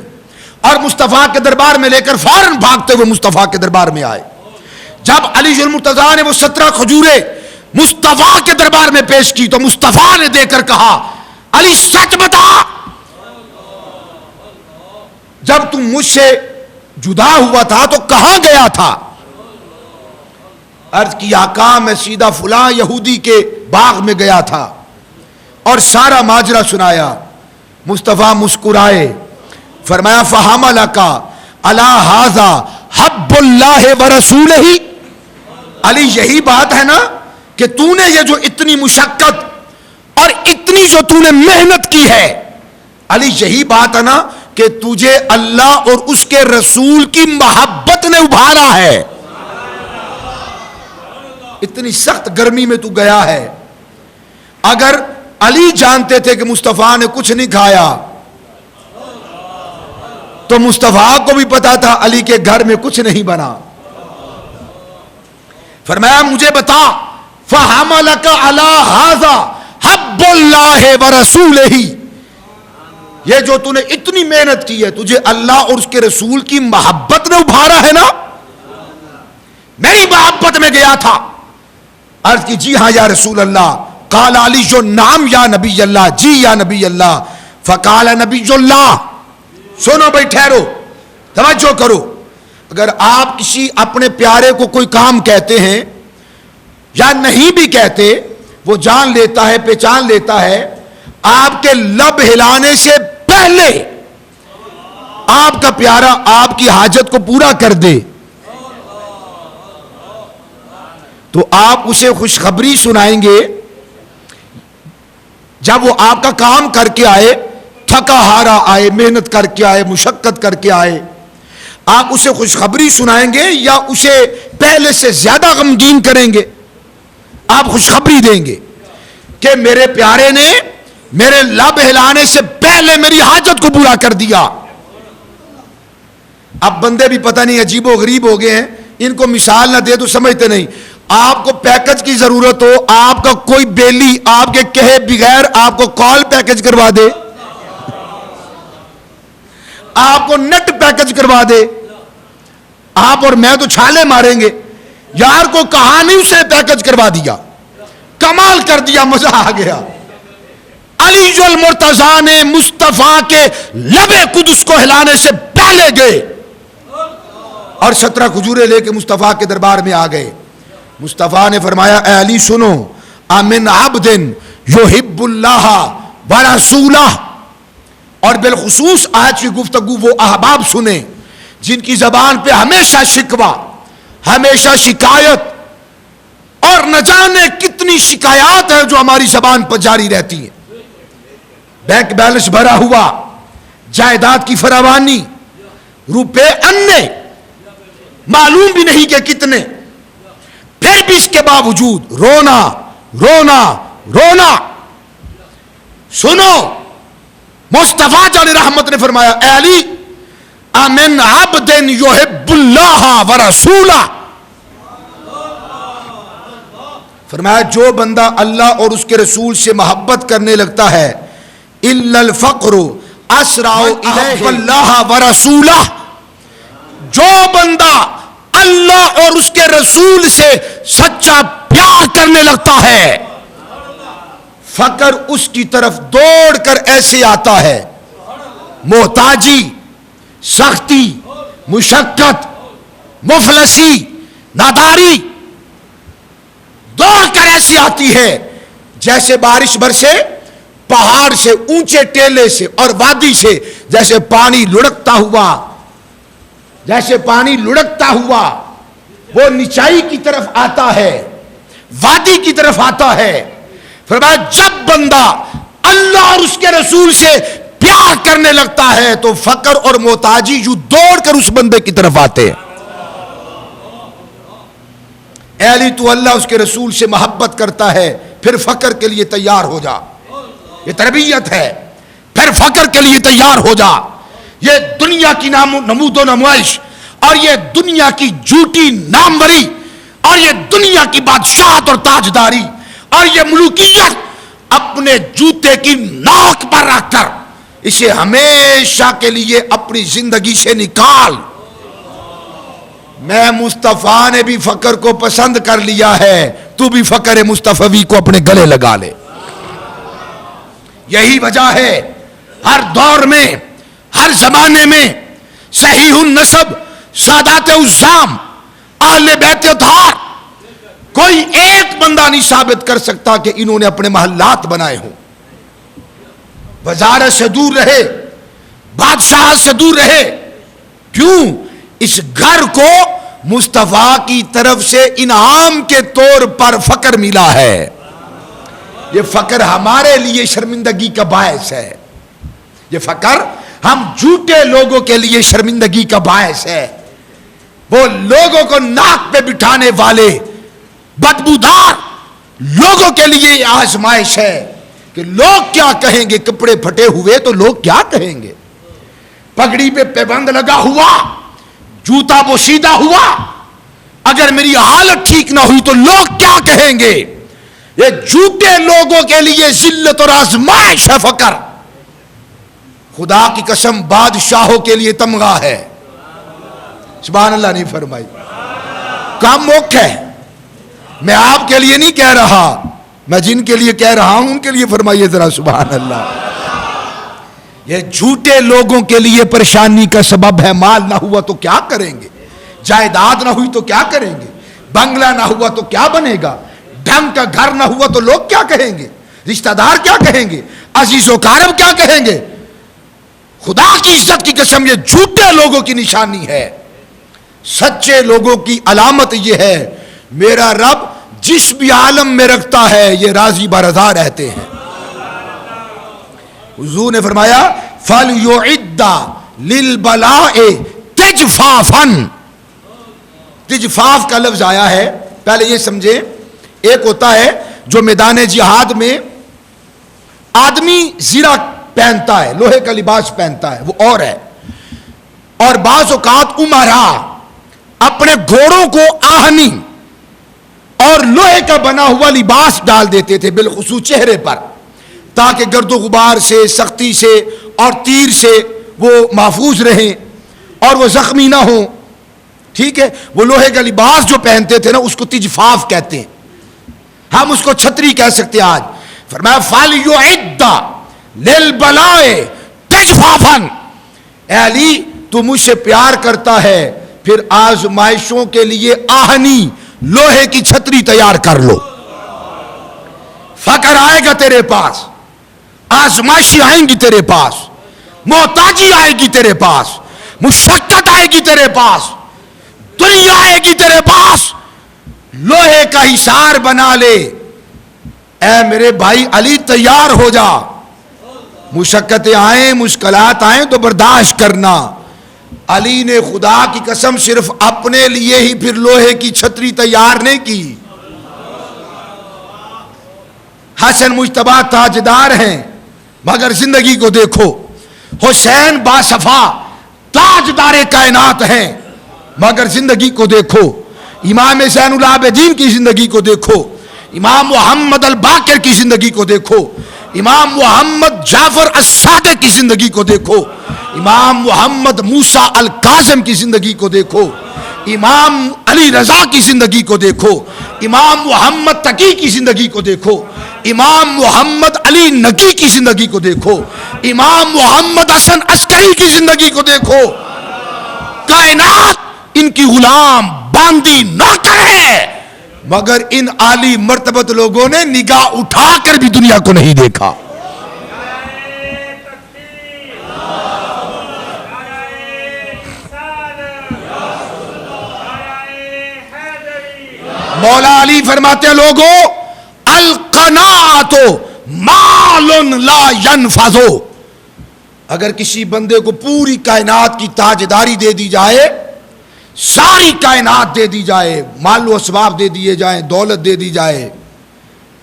اور مصطفیٰ کے دربار میں لے کر فوراً بھاگتے ہوئے مصطفیٰ کے دربار میں آئے۔ جب علی المرتضیٰ نے وہ 17 کھجوریں مصطفیٰ کے دربار میں پیش کی تو مصطفیٰ نے دے کر کہا علی سچ بتا، جب تم مجھ سے جدا ہوا تھا تو کہاں گیا تھا؟ عرض کی آقا میں سیدھا فلاں یہودی کے باغ میں گیا تھا، اور سارا ماجرا سنایا۔ مصطفیٰ مسکرائے، فرمایا فحملک علی ھذا حب اللہ ورسولہ، علی یہی بات ہے نا کہ تو نے یہ جو اتنی مشقت اور اتنی جو تو نے محنت کی ہے، علی یہی بات ہے نا کہ تجھے اللہ اور اس کے رسول کی محبت نے ابھارا ہے؟ اتنی سخت گرمی میں تو گیا ہے۔ اگر علی جانتے تھے کہ مصطفیٰ نے کچھ نہیں کھایا تو مصطفیٰ کو بھی پتا تھا علی کے گھر میں کچھ نہیں بنا۔ فرمایا مجھے بتا، فحملک علی ھذا حب اللہ ورسولہ، یہ جو تو نے اتنی محنت کی ہے تجھے اللہ اور اس کے رسول کی محبت نے ابھارا ہے نا؟ میری محبت میں گیا تھا۔ عرض کی جی ہاں یا رسول اللہ۔ قال علی جو نام یا نبی اللہ، جی یا نبی اللہ۔ فقال نبی اللہ، سنو بھائی ٹھہرو، توجہ کرو، اگر آپ کسی اپنے پیارے کو کوئی کام کہتے ہیں یا نہیں بھی کہتے، وہ جان لیتا ہے، پہچان لیتا ہے، آپ کے لب ہلانے سے پہلے آپ کا پیارا آپ کی حاجت کو پورا کر دے تو آپ اسے خوشخبری سنائیں گے۔ جب وہ آپ کا کام کر کے آئے، تھکا ہارا آئے، محنت کر کے آئے، مشقت کر کے آئے، آپ اسے خوشخبری سنائیں گے یا اسے پہلے سے زیادہ غمگین کریں گے؟ آپ خوشخبری دیں گے کہ میرے پیارے نے میرے لب ہلانے سے پہلے میری حاجت کو پورا کر دیا۔ اب بندے بھی پتہ نہیں عجیب و غریب ہو گئے ہیں، ان کو مثال نہ دے تو سمجھتے نہیں۔ آپ کو پیکج کی ضرورت ہو، آپ کا کوئی بیلی آپ کے کہے بغیر آپ کو کال پیکج کروا دے، آپ کو نٹ پیکج کروا دے، آپ اور میں تو چھالے ماریں گے، یار کو کہا نہیں اسے پیکج کروا دیا، کمال کر دیا، مزہ آ گیا۔ علی المرتضیٰ نے مصطفیٰ کے لب قدس کو ہلانے سے پہلے گئے اور 17 کھجوریں لے کے مصطفیٰ کے دربار میں آ گئے۔ مصطفیٰ نے فرمایا اے علی سنو، امن عبد یحب اللہ ورسولہ، اور بالخصوص آج کی گفتگو وہ احباب سنیں جن کی زبان پہ ہمیشہ شکوہ، ہمیشہ شکایت، اور نہ جانے کتنی شکایات ہیں جو ہماری زبان پر جاری رہتی ہیں۔ بینک بیلنس بھرا ہوا، جائیداد کی فراوانی، روپے انے معلوم بھی نہیں کہ کتنے، پھر بھی اس کے باوجود رونا رونا رونا۔ سنو، مصطفیٰ جان رحمت نے فرمایا اے علی امن عبد یحب اللہ ورسولہ، فرمایا جو بندہ اللہ اور اس کے رسول سے محبت کرنے لگتا ہے، الا الفقر اسرع الیہ اللہ ورسولہ، جو بندہ اللہ اور اس کے رسول سے سچا پیار کرنے لگتا ہے، فقر اس کی طرف دوڑ کر ایسے آتا ہے، محتاجی، سختی، مشقت، مفلسی، ناداری دوڑ کر ایسی آتی ہے جیسے بارش برسے، پہاڑ سے، اونچے ٹیلے سے اور وادی سے جیسے پانی لڑکتا ہوا، جیسے پانی لڑکتا ہوا وہ نچائی کی طرف آتا ہے، وادی کی طرف آتا ہے۔ فرمایا جب بندہ اللہ اور اس کے رسول سے پیار کرنے لگتا ہے تو فقر اور محتاجی یوں دوڑ کر اس بندے کی طرف آتے ہیں. اے علی تو اللہ اس کے رسول سے محبت کرتا ہے پھر فقر کے لیے تیار ہو جا. یہ تربیت ہے. پھر فقر کے لیے تیار ہو جا. یہ دنیا کی نمود و نمائش اور یہ دنیا کی جھوٹی ناموری اور یہ دنیا کی بادشاہت اور تاجداری اور یہ ملوکیت اپنے جوتے کی نوک پر رکھ کر اسے ہمیشہ کے لیے اپنی زندگی سے نکال. میں مصطفیٰ نے بھی فقر کو پسند کر لیا ہے, تو بھی فقر مصطفی کو اپنے گلے لگا لے. یہی وجہ ہے ہر دور میں ہر زمانے میں صحیح النسب سادات عظام اہل بیت اطہار کوئی ایک بندہ نہیں ثابت کر سکتا کہ انہوں نے اپنے محلات بنائے ہوں. وزارت سے دور رہے, بادشاہ سے دور رہے. کیوں؟ اس گھر کو مصطفیٰ کی طرف سے انعام کے طور پر فقر ملا ہے. یہ فقر ہمارے لیے شرمندگی کا باعث ہے. یہ فقر ہم جھوٹے لوگوں کے لیے شرمندگی کا باعث ہے. وہ لوگوں کو ناک پہ بٹھانے والے بدبودار لوگوں کے لیے یہ آزمائش ہے کہ لوگ کیا کہیں گے. کپڑے پھٹے ہوئے تو لوگ کیا کہیں گے, پگڑی پہ پیبند لگا ہوا, جوتا بوسیدہ ہوا, اگر میری حالت ٹھیک نہ ہوئی تو لوگ کیا کہیں گے. یہ جھوٹے لوگوں کے لیے ذلت اور آزمائش ہے فقر. خدا کی قسم بادشاہوں کے لیے تمغہ ہے. سبحان اللہ نہیں فرمائی. کام موقع ہے. میں آپ کے لیے نہیں کہہ رہا, میں جن کے لیے کہہ رہا ہوں ان کے لیے فرمائیے ذرا سبحان اللہ. یہ جھوٹے لوگوں کے لیے پریشانی کا سبب ہے. مال نہ ہوا تو کیا کریں گے, جائیداد نہ ہوئی تو کیا کریں گے, بنگلہ نہ ہوا تو کیا بنے گا, ڈھنگ کا گھر نہ ہوا تو لوگ کیا کہیں گے, رشتہ دار کیا کہیں گے, عزیز و اقارب کیا کہیں گے. خدا کی عزت کی قسم یہ جھوٹے لوگوں کی نشانی ہے. سچے لوگوں کی علامت یہ ہے میرا رب جس بھی عالم میں رکھتا ہے یہ راضی برضا رہتے ہیں. حضور نے فرمایا فَلْيُعِدَّ لِلْبَلَاءِ تِجْفَافًا. تجفاف کا لفظ آیا ہے, پہلے یہ سمجھے, ایک ہوتا ہے جو میدان جہاد میں آدمی زیرہ پہنتا ہے, لوہے کا لباس پہنتا ہے, وہ اور ہے. اور بعض اوقات امرا اپنے گھوڑوں کو آہنی اور لوہے کا بنا ہوا لباس ڈال دیتے تھے بالخصوص چہرے پر, تاکہ گرد و غبار سے, سختی سے اور تیر سے وہ محفوظ رہیں اور وہ زخمی نہ ہوں. ٹھیک ہے, وہ لوہے کا لباس جو پہنتے تھے نا اس کو تجفاف کہتے ہیں. ہم اس کو چھتری کہہ سکتے ہیں آج. فرمایا فَلْيُعِدَّ لِلْبَلَاءِ تِجْفَافًا. اے علی تو مجھ سے پیار کرتا ہے پھر آزمائشوں کے لیے آہنی لوہے کی چھتری تیار کر لو. فقر آئے گا تیرے پاس, آزمائشی آئیں گی تیرے پاس, محتاجی آئے گی تیرے پاس, مشقت آئے گی تیرے پاس, دنیا آئے گی تیرے پاس. لوہے کا حصار بنا لے. اے میرے بھائی علی تیار ہو جا. مشقتیں آئیں, مشکلات آئیں تو برداشت کرنا. علی نے خدا کی قسم صرف اپنے لیے ہی پھر لوہے کی چھتری تیار نہیں کی. حسن مجتبی تاجدار ہیں مگر زندگی کو دیکھو. حسین باصفا تاجدار کائنات ہیں مگر زندگی کو دیکھو. امام زین العابدین کی زندگی کو دیکھو. امام محمد الباقر کی زندگی کو دیکھو. امام محمد جعفر الصادق کی زندگی کو دیکھو. امام محمد موسیٰ الکاظم کی زندگی کو دیکھو. امام علی رضا کی زندگی کو دیکھو. امام محمد تقی کی زندگی کو دیکھو. امام محمد علی نقی کی زندگی کو دیکھو. امام محمد حسن عسکری کی زندگی کو دیکھو. کائنات ان کی غلام باندی نوکر ہے مگر ان عالی مرتبت لوگوں نے نگاہ اٹھا کر بھی دنیا کو نہیں دیکھا. مولا علی فرماتے ہیں لوگوں القناعت مال لا ينفذ. اگر کسی بندے کو پوری کائنات کی تاجداری دے دی جائے، ساری کائنات دے دی جائے، مال و اسباب دے دیے جائیں، دولت دے دی جائے،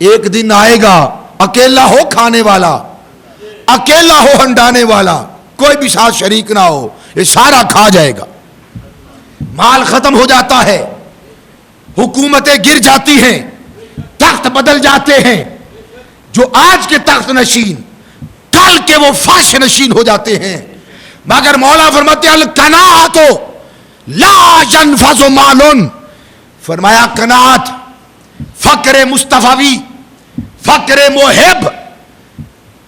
ایک دن آئے گا اکیلا ہو کھانے والا، اکیلا ہو ہنڈانے والا، کوئی بھی ساتھ شریک نہ ہو، یہ سارا کھا جائے گا۔ مال ختم ہو جاتا ہے، حکومتیں گر جاتی ہیں، تخت بدل جاتے ہیں، جو آج کے تخت نشین کل کے وہ فرش نشین ہو جاتے ہیں، مگر مولا فرماتے ہیں القناعۃ لا ينفذ مال، فرمایا قناعت، فقر مصطفی، فقر محب،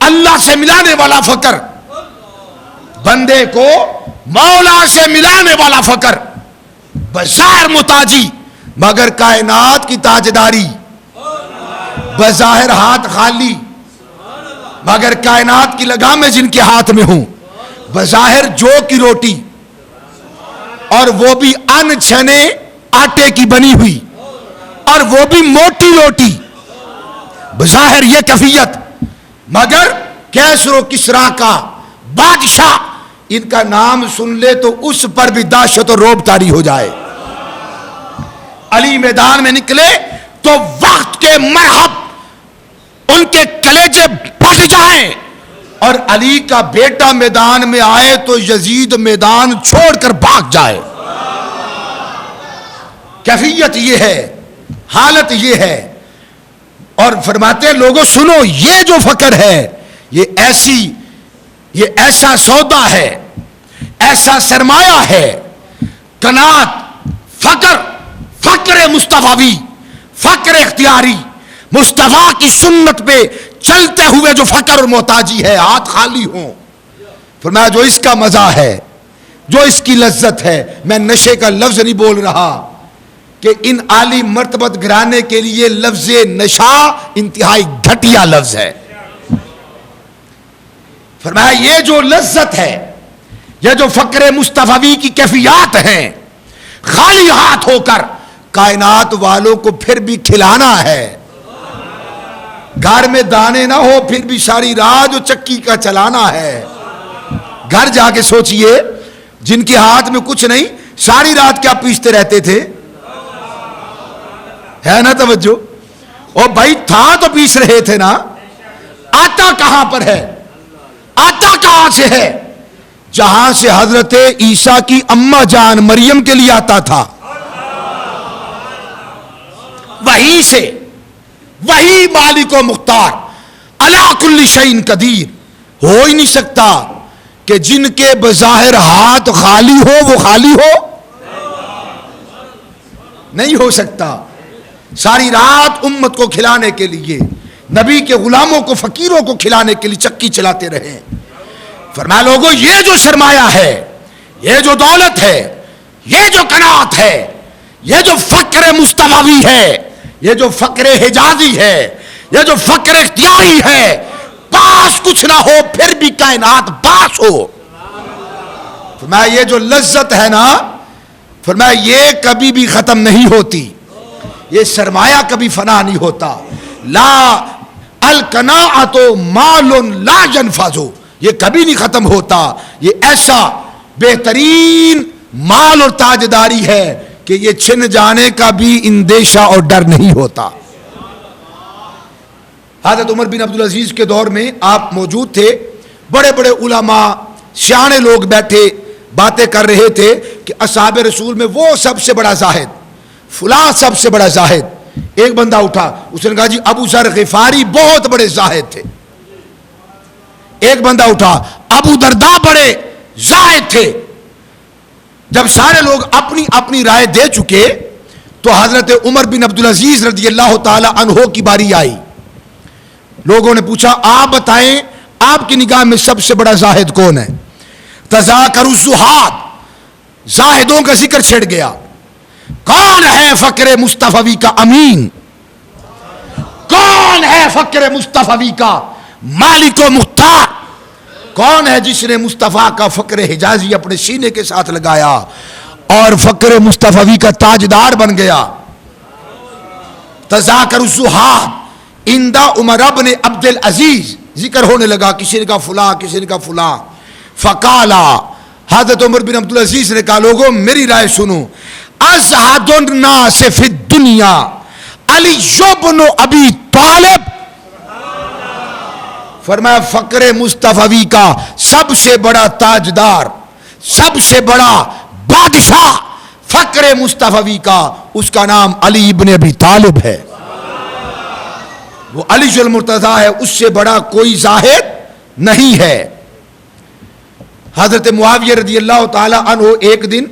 اللہ سے ملانے والا فقر، بندے کو مولا سے ملانے والا فقر، بظاہر محتاجی مگر کائنات کی تاجداری، بظاہر ہاتھ خالی مگر کائنات کی لگامیں جن کے ہاتھ میں ہوں، بظاہر جو کی روٹی اور وہ بھی ان چھنے آٹے کی بنی ہوئی اور وہ بھی موٹی روٹی، بظاہر یہ کیفیت مگر کیسر و کسرا کا بادشاہ، ان کا نام سن لے تو اس پر بھی دہشت و رعب طاری ہو جائے۔ علی میدان میں نکلے تو وقت کے مرحب ان کے کلیجے پھٹ جائیں، اور علی کا بیٹا میدان میں آئے تو یزید میدان چھوڑ کر بھاگ جائے۔ کیفیت یہ ہے، حالت یہ ہے، اور فرماتے ہیں لوگوں سنو، یہ جو فقر ہے یہ ایسا سودا ہے، ایسا سرمایہ ہے، قناعت، فقر مصطفی، فقر اختیاری، مصطفیٰ کی سنت پہ چلتے ہوئے جو فقر اور محتاجی ہے، ہاتھ خالی ہوں، فرمایا جو اس کا مزہ ہے، جو اس کی لذت ہے، میں نشے کا لفظ نہیں بول رہا کہ ان عالی مرتبت گھرانے کے لیے لفظ نشہ انتہائی گھٹیا لفظ ہے۔ فرمایا یہ جو لذت ہے، یہ جو فقر مصطفی کی کیفیات ہیں، خالی ہاتھ ہو کر کائنات والوں کو پھر بھی کھلانا ہے، گھر میں دانے نہ ہو پھر بھی ساری رات جو چکی کا چلانا ہے۔ گھر جا کے سوچئے جن کے ہاتھ میں کچھ نہیں، ساری رات کیا پیستے رہتے تھے، ہے نا توجہ؟ او بھائی تھا تو پیس رہے تھے نا، آتا کہاں پر ہے، آتا کہاں سے ہے؟ جہاں سے حضرت عیسیٰ کی اماں جان مریم کے لیے آتا تھا، وہیں سے، وہی مالک و مختار، علی کل شیء قدیر، ہو ہی نہیں سکتا کہ جن کے بظاہر ہاتھ خالی ہو وہ خالی ہو، نہیں ہو سکتا۔ ساری رات امت کو کھلانے کے لیے، نبی کے غلاموں کو، فقیروں کو کھلانے کے لیے چکی چلاتے رہے۔ فرمایا لوگوں یہ جو سرمایہ ہے، یہ جو دولت ہے، یہ جو قناعت ہے، یہ جو فقر مصطفی ہے، یہ جو فقر حجازی ہے، یہ جو فقر اختیاری ہے، پاس کچھ نہ ہو پھر بھی کائنات باس ہو، فرمایا یہ جو لذت ہے نا، فرمایا یہ کبھی بھی ختم نہیں ہوتی، یہ سرمایہ کبھی فنا نہیں ہوتا۔ لا القناعۃ مال لا ينفذ، یہ کبھی نہیں ختم ہوتا، یہ ایسا بہترین مال اور تاجداری ہے کہ یہ چھن جانے کا بھی اندیشہ اور ڈر نہیں ہوتا۔ حضرت عمر بن عبدالعزیز کے دور میں آپ موجود تھے، بڑے بڑے علماء، سیانے لوگ بیٹھے باتیں کر رہے تھے کہ اصحاب رسول میں وہ سب سے بڑا زاہد، فلاں سب سے بڑا زاہد۔ ایک بندہ اٹھا، اس نے کہا جی ابو ذر غفاری بہت بڑے زاہد تھے۔ ایک بندہ اٹھا، ابو درداء بڑے زاہد تھے۔ جب سارے لوگ اپنی اپنی رائے دے چکے تو حضرت عمر بن عبدالعزیز رضی اللہ تعالی عنہ کی باری آئی۔ لوگوں نے پوچھا آپ بتائیں آپ کی نگاہ میں سب سے بڑا زاہد کون ہے؟ تذاکروا الزہاد، زاہدوں کا ذکر چھڑ گیا۔ کون ہے فقر مصطفی کا امین؟ کون ہے فقر مصطفی کا مالک و مختار؟ کون ہے جس نے مصطفیٰ کا فقر حجازی اپنے سینے کے ساتھ لگایا اور فقر مصطفی کا تاجدار بن گیا؟ تذاکر الزہاد عند عمر بن عبد العزیز، ذکر ہونے لگا، کسی نے کہا فلاں، کسی نے کہا فلاں۔ فقالا, حضرت عمر بن عبدالعزیز نے کہا لوگوں میری رائے سنو, ازہد الناس فی الدنیا علی بن ابی طالب, فرمایا فقر مصطفی کا سب سے بڑا تاجدار, سب سے بڑا بادشاہ فقر مصطفی کا, اس کا نام علی ابن ابی طالب ہے. وہ علی المرتضیٰ ہے, اس سے بڑا کوئی زاہد نہیں ہے. حضرت معاویہ رضی اللہ تعالی عنہ ایک دن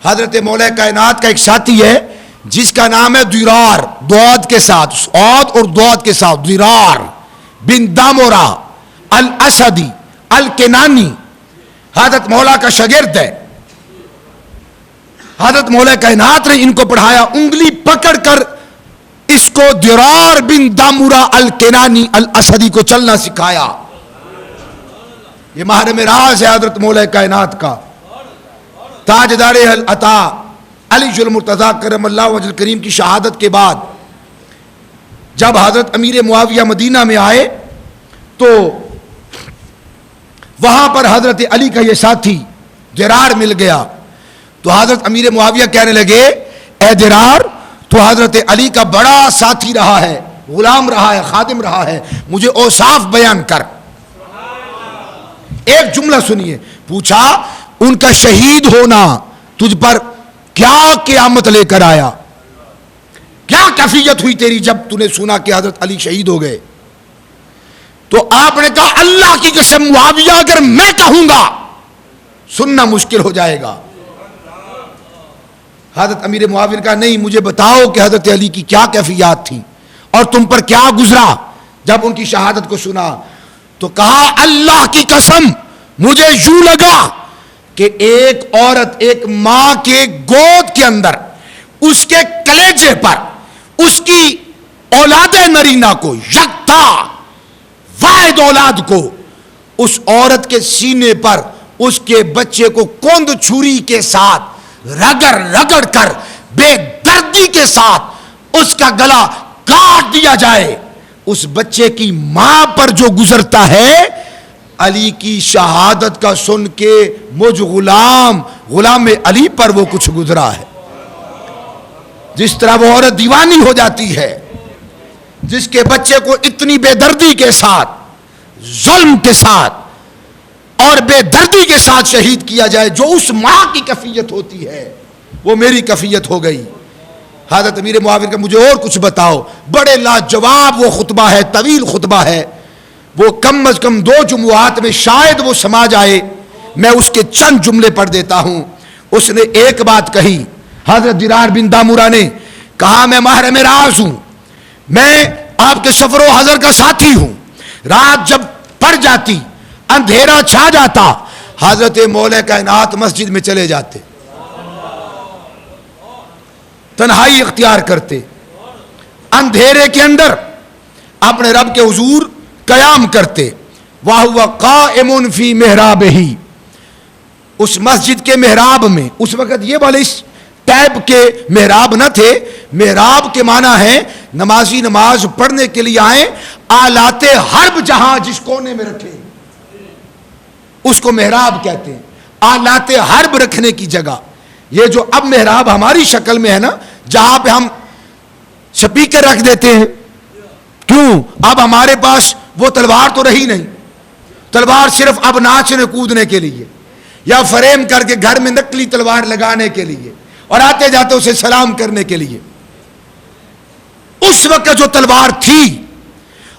حضرت مولا کائنات کا ایک ساتھی ہے جس کا نام ہے ضرار, دعاد کے ساتھ, عاد اور دعاد کے ساتھ, ضرار بن دامورا الاسدی الکنانی, حضرت مولا کا شاگرد ہے. حضرت مولا کائنات نے ان کو پڑھایا, انگلی پکڑ کر اس کو ضرار بن دامورا الکنانی الاسدی کو چلنا سکھایا. یہ محرم راز ہے حضرت مولا کائنات کا, تاجدار العطا علی المرتضیٰ کرم اللہ وجہ کریم کی شہادت کے بعد جب حضرت امیر معاویہ مدینہ میں آئے تو وہاں پر حضرت علی کا یہ ساتھی ضرار مل گیا. تو حضرت امیر معاویہ کہنے لگے اے ضرار, تو حضرت علی کا بڑا ساتھی رہا ہے, غلام رہا ہے, خادم رہا ہے, مجھے اوصاف بیان کر. ایک جملہ سنیے, پوچھا ان کا شہید ہونا تجھ پر کیا قیامت لے کر آیا, کیا کیفیت ہوئی تیری جب تو نے سنا کہ حضرت علی شہید ہو گئے؟ تو آپ نے کہا اللہ کی قسم معاویہ اگر میں کہوں گا سننا مشکل ہو جائے گا. حضرت امیر معاویہ نے کہا نہیں, مجھے بتاؤ کہ حضرت علی کی کیا کیفیات تھی اور تم پر کیا گزرا جب ان کی شہادت کو سنا. تو کہا اللہ کی قسم مجھے یوں لگا کہ ایک عورت ایک ماں کے گود کے اندر اس کے کلیجے پر اس کی اولاد نرینہ کو, یکتا واحد اولاد کو, اس عورت کے سینے پر اس کے بچے کو کوند چھری کے ساتھ رگڑ رگڑ کر بے دردی کے ساتھ اس کا گلا کاٹ دیا جائے. اس بچے کی ماں پر جو گزرتا ہے علی کی شہادت کا سن کے مجھ غلام علی پر وہ کچھ گزرا ہے. جس طرح وہ عورت دیوانی ہو جاتی ہے جس کے بچے کو اتنی بے دردی کے ساتھ, ظلم کے ساتھ اور بے دردی کے ساتھ شہید کیا جائے, جو اس ماں کی کیفیت ہوتی ہے وہ میری کیفیت ہو گئی. حضرت امیر معاویہ کا مجھے اور کچھ بتاؤ. بڑے لاجواب وہ خطبہ ہے, طویل خطبہ ہے, وہ کم از کم 2 جمعات میں شاید وہ سما جائے. میں اس کے چند جملے پڑھ دیتا ہوں. اس نے ایک بات کہی, حضرت ضرار بن دامورا نے کہا میں محرم راز ہوں, میں آپ کے سفر و حضر کا ساتھی ہوں. رات جب پڑ جاتی, اندھیرا چھا جاتا, حضرت مولا کائنات مسجد میں چلے جاتے, تنہائی اختیار کرتے, اندھیرے کے اندر اپنے رب کے حضور قیام کرتے. وَهُوَ قَائِمٌ فِي مِحْرَابِهِ, اس مسجد کے محراب میں. اس وقت یہ والے اس ٹائپ کے محراب نہ تھے. محراب کے معنی ہے نمازی نماز پڑھنے کے لیے آئیں, آلات حرب جہاں جس کونے میں رکھے اس کو محراب کہتے ہیں, آلات حرب رکھنے کی جگہ. یہ جو اب محراب ہماری شکل میں ہے نا, جہاں پہ ہم سپیکر رکھ دیتے ہیں, کیوں؟ اب ہمارے پاس وہ تلوار تو رہی نہیں. تلوار صرف اب ناچنے کودنے کے لیے یا فریم کر کے گھر میں نقلی تلوار لگانے کے لیے اور آتے جاتے اسے سلام کرنے کے لیے. اس وقت جو تلوار تھی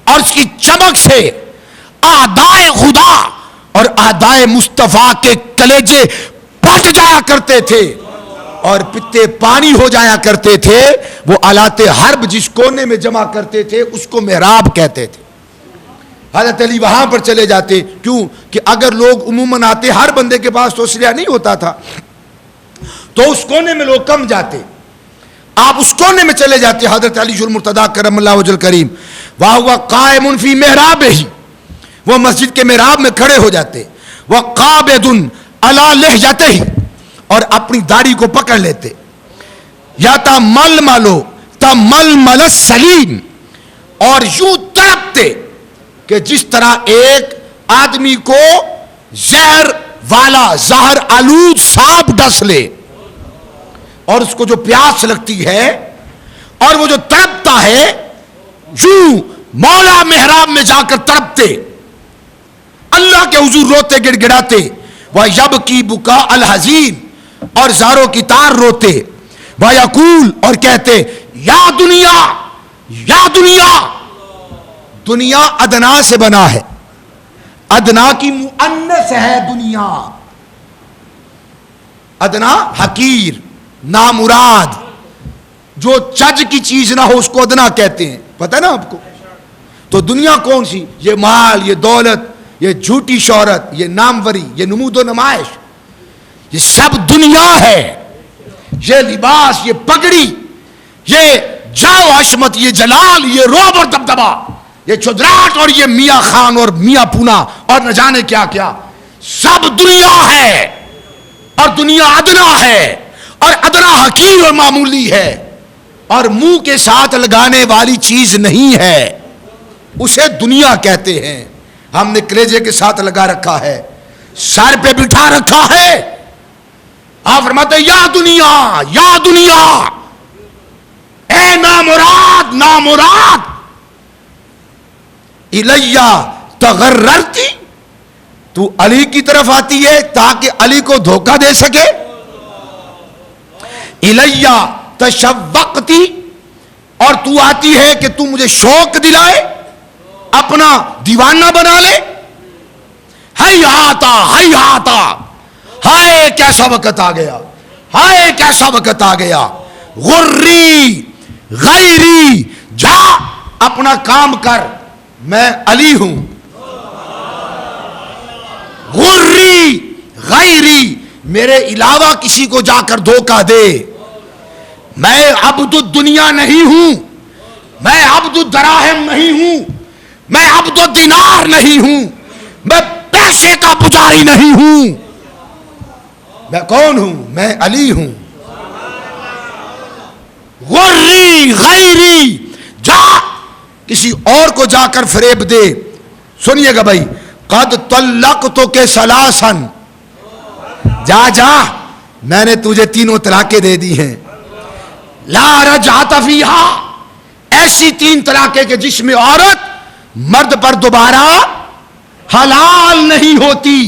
اور اس کی چمک سے اعدائے خدا اور اعدائے مصطفیٰ کے کلیجے پھٹ جایا کرتے تھے اور پتے پانی ہو جایا کرتے تھے. وہ آلات حرب جس کونے میں جمع کرتے تھے اس کو محراب کہتے تھے. حضرت علی وہاں پر چلے جاتے, کیوں کہ اگر لوگ عموماً آتے, ہر بندے کے پاس تو اسلحہ نہیں ہوتا تھا, تو اس کونے میں لوگ کم جاتے, آپ اس کونے میں چلے جاتے. حضرت علی المرتضیٰ کرم اللہ وجہ کریم وَهُوَ قَائِمٌ فِي مِحْرَابِهِ, وہ مسجد کے محراب میں کھڑے ہو جاتے. وَقَابِضٌ عَلَى لِحْيَتِهِ, اور اپنی داڑھی کو پکڑ لیتے. یا تَمَلْمَلُ تَمَلْمَلَ السَّلِيمُ, اور یوں تڑپتے کہ جس طرح ایک آدمی کو زہر والا زہر آلود سانپ ڈس لے اور اس کو جو پیاس لگتی ہے اور وہ جو تڑپتا ہے یوں مولا محراب میں جا کر تڑپتے اللہ کے حضور روتے گڑ گڑاتے وہ یبکی بکا الحزین اور زاروں کی تار روتے وہ یقول اور کہتے یا دنیا یا دنیا. دنیا ادنا سے بنا ہے, ادنا کی مؤنث ہے دنیا. ادنا حقیر نامراد جو چج کی چیز نہ ہو اس کو ادنا کہتے ہیں, پتہ ہے نا آپ کو. تو دنیا کون سی؟ یہ مال, یہ دولت, یہ جھوٹی شہرت, یہ ناموری, یہ نمود و نمائش, یہ سب دنیا ہے. یہ لباس, یہ پگڑی, یہ جاؤ حشمت, یہ جلال, یہ روب اور دبدبا, یہ چودراہٹ اور یہ میاں خان اور میاں پونا اور نہ جانے کیا کیا, سب دنیا ہے. اور دنیا ادنا ہے اور ادنا حقیر اور معمولی ہے اور منہ کے ساتھ لگانے والی چیز نہیں ہے, اسے دنیا کہتے ہیں. ہم نے کلیجے کے ساتھ لگا رکھا ہے, سر پہ بٹھا رکھا ہے. آپ فرماتے ہیں یا دنیا یا دنیا, اے نامراد نامراد, الیہ تغررتی, تو علی کی طرف آتی ہے تاکہ علی کو دھوکہ دے سکے. الیہ تشوقتی, اور تو آتی ہے کہ تو مجھے شوق دلائے, اپنا دیوانہ بنا لے. ہیہاتا ہیہاتا, ہائے کیسا وقت آ گیا, ہائے کیسا وقت آ گیا. غری غیری, جا اپنا کام کر, میں علی ہوں. غری غیری, میرے علاوہ کسی کو جا کر دھوکہ دے. میں عبد الدنیا نہیں ہوں, میں عبد الدراہم نہیں ہوں, میں عبد الدینار نہیں ہوں, میں پیسے کا پجاری نہیں ہوں. میں کون ہوں؟ میں علی ہوں. غری غیری, جا کسی اور کو جا کر فریب دے. سنیے گا بھائی, قد طلقتک ثلاثا, جا جا میں نے تجھے تینوں طلاقیں دے دی ہیں. لا رجعت فیہا, ایسی تین طلاقیں کہ جس میں عورت مرد پر دوبارہ حلال نہیں ہوتی,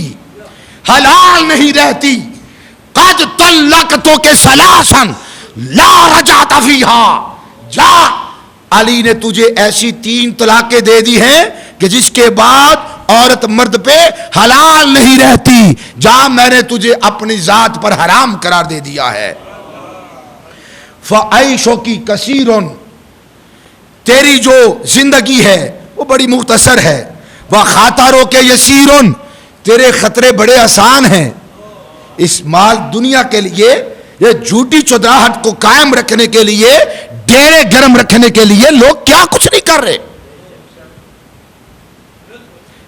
حلال نہیں رہتی. قد طلقتک ثلاثا لا رجعت فیہا, جا علی نے تجھے ایسی تین طلاقیں دے دی ہیں کہ جس کے بعد عورت مرد پہ حلال نہیں رہتی. جا میں نے تجھے اپنی ذات پر حرام قرار دے دیا ہے. فعیشک کثیر, تیری جو زندگی ہے وہ بڑی مختصر ہے. وخطرک یسیر, تیرے خطرے بڑے آسان ہیں. اس مال دنیا کے لیے, یہ جھوٹی چودراہٹ کو قائم رکھنے کے لیے, ڈیرے گرم رکھنے کے لیے لوگ کیا کچھ نہیں کر رہے.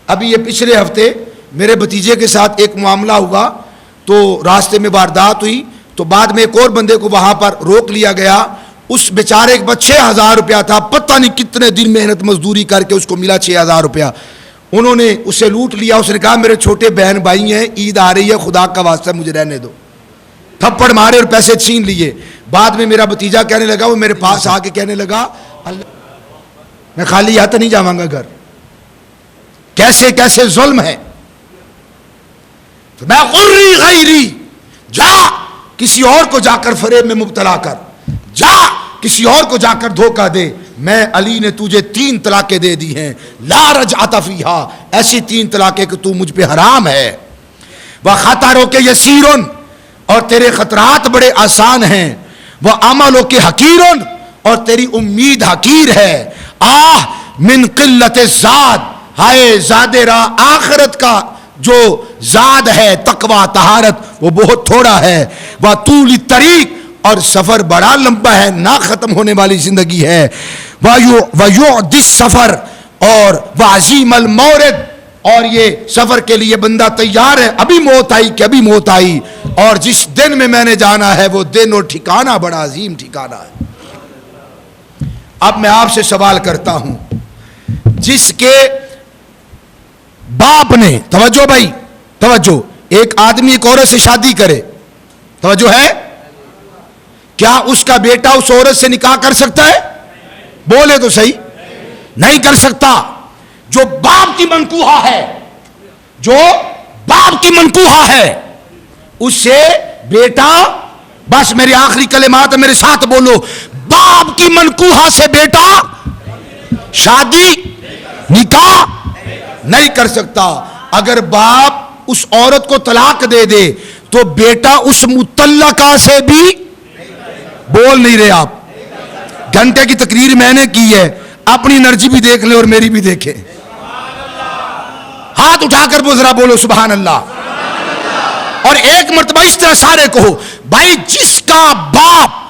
ابھی یہ پچھلے ہفتے میرے بھتیجے کے ساتھ ایک معاملہ ہوا, تو راستے میں واردات ہوئی, تو بعد میں ایک اور بندے کو وہاں پر روک لیا گیا. اس بیچارے کے پاس 6,000 روپیہ تھا, پتہ نہیں کتنے دن محنت مزدوری کر کے اس کو ملا 6,000 روپیہ. انہوں نے اسے لوٹ لیا. اس نے کہا میرے چھوٹے بہن بھائی ہیں, عید آ رہی ہے, خدا کا واسطہ مجھے رہنے دو. تھپڑ مارے اور پیسے چھین لیے. بعد میں میرا بھتیجا کہنے لگا, وہ میرے پاس آ کے کہنے لگا, اللہ میں خالی ہاتھ نہیں جاواں گا گھر. کیسے کیسے ظلم ہے. تو میں غری غیری, جا کسی اور کو جا کر فریب میں مبتلا کر, جا کسی اور کو جا کر دھوکہ دے. میں علی نے تجھے 3 طلاقیں دے دی ہیں. لا رجعت فیہا, ایسی 3 طلاقیں کہ تو مجھ پہ حرام ہے. وخطرک یسیر, اور تیرے خطرات بڑے آسان ہیں. وعملک حقیر, اور تیری امید حقیر ہے. آہ من قلت الزاد, ہائے زاد راہ آخرت کا جو زاد ہے, تقوی طہارت, وہ بہت تھوڑا ہے. وطول الطریق, اور سفر بڑا لمبا ہے, نہ ختم ہونے والی زندگی ہے. وَيُعْدِ السفر, اور وعظیم المورد, اور یہ سفر کے لیے بندہ تیار ہے. ابھی موت آئی کہ ابھی موت آئی, اور جس دن میں نے جانا ہے وہ دن اور ٹھکانہ بڑا عظیم ٹھکانہ ہے. اب میں آپ سے سوال کرتا ہوں, جس کے باپ نے, توجہ بھائی توجہ، ایک آدمی ایک عورت سے شادی کرے، توجہ ہے، کیا اس کا بیٹا اس عورت سے نکاح کر سکتا ہے؟ بولے تو صحیح، نہیں کر سکتا۔ جو باپ کی منکوحہ ہے، جو باپ کی منکوحہ ہے، اس سے بیٹا، بس میری آخری کلمات میرے ساتھ بولو، باپ کی منکوحہ سے بیٹا شادی نکاح نہیں کر سکتا۔ اگر باپ اس عورت کو طلاق دے دے تو بیٹا اس مطلقہ سے بھی، بول نہیں رہے آپ، گھنٹے کی تقریر میں نے کی ہے، اپنی انرجی بھی دیکھ لیں اور میری بھی دیکھیں، ہاتھ اٹھا کر وہ ذرا بولو سبحان اللہ، اور ایک مرتبہ اس طرح سارے کہو، بھائی جس کا باپ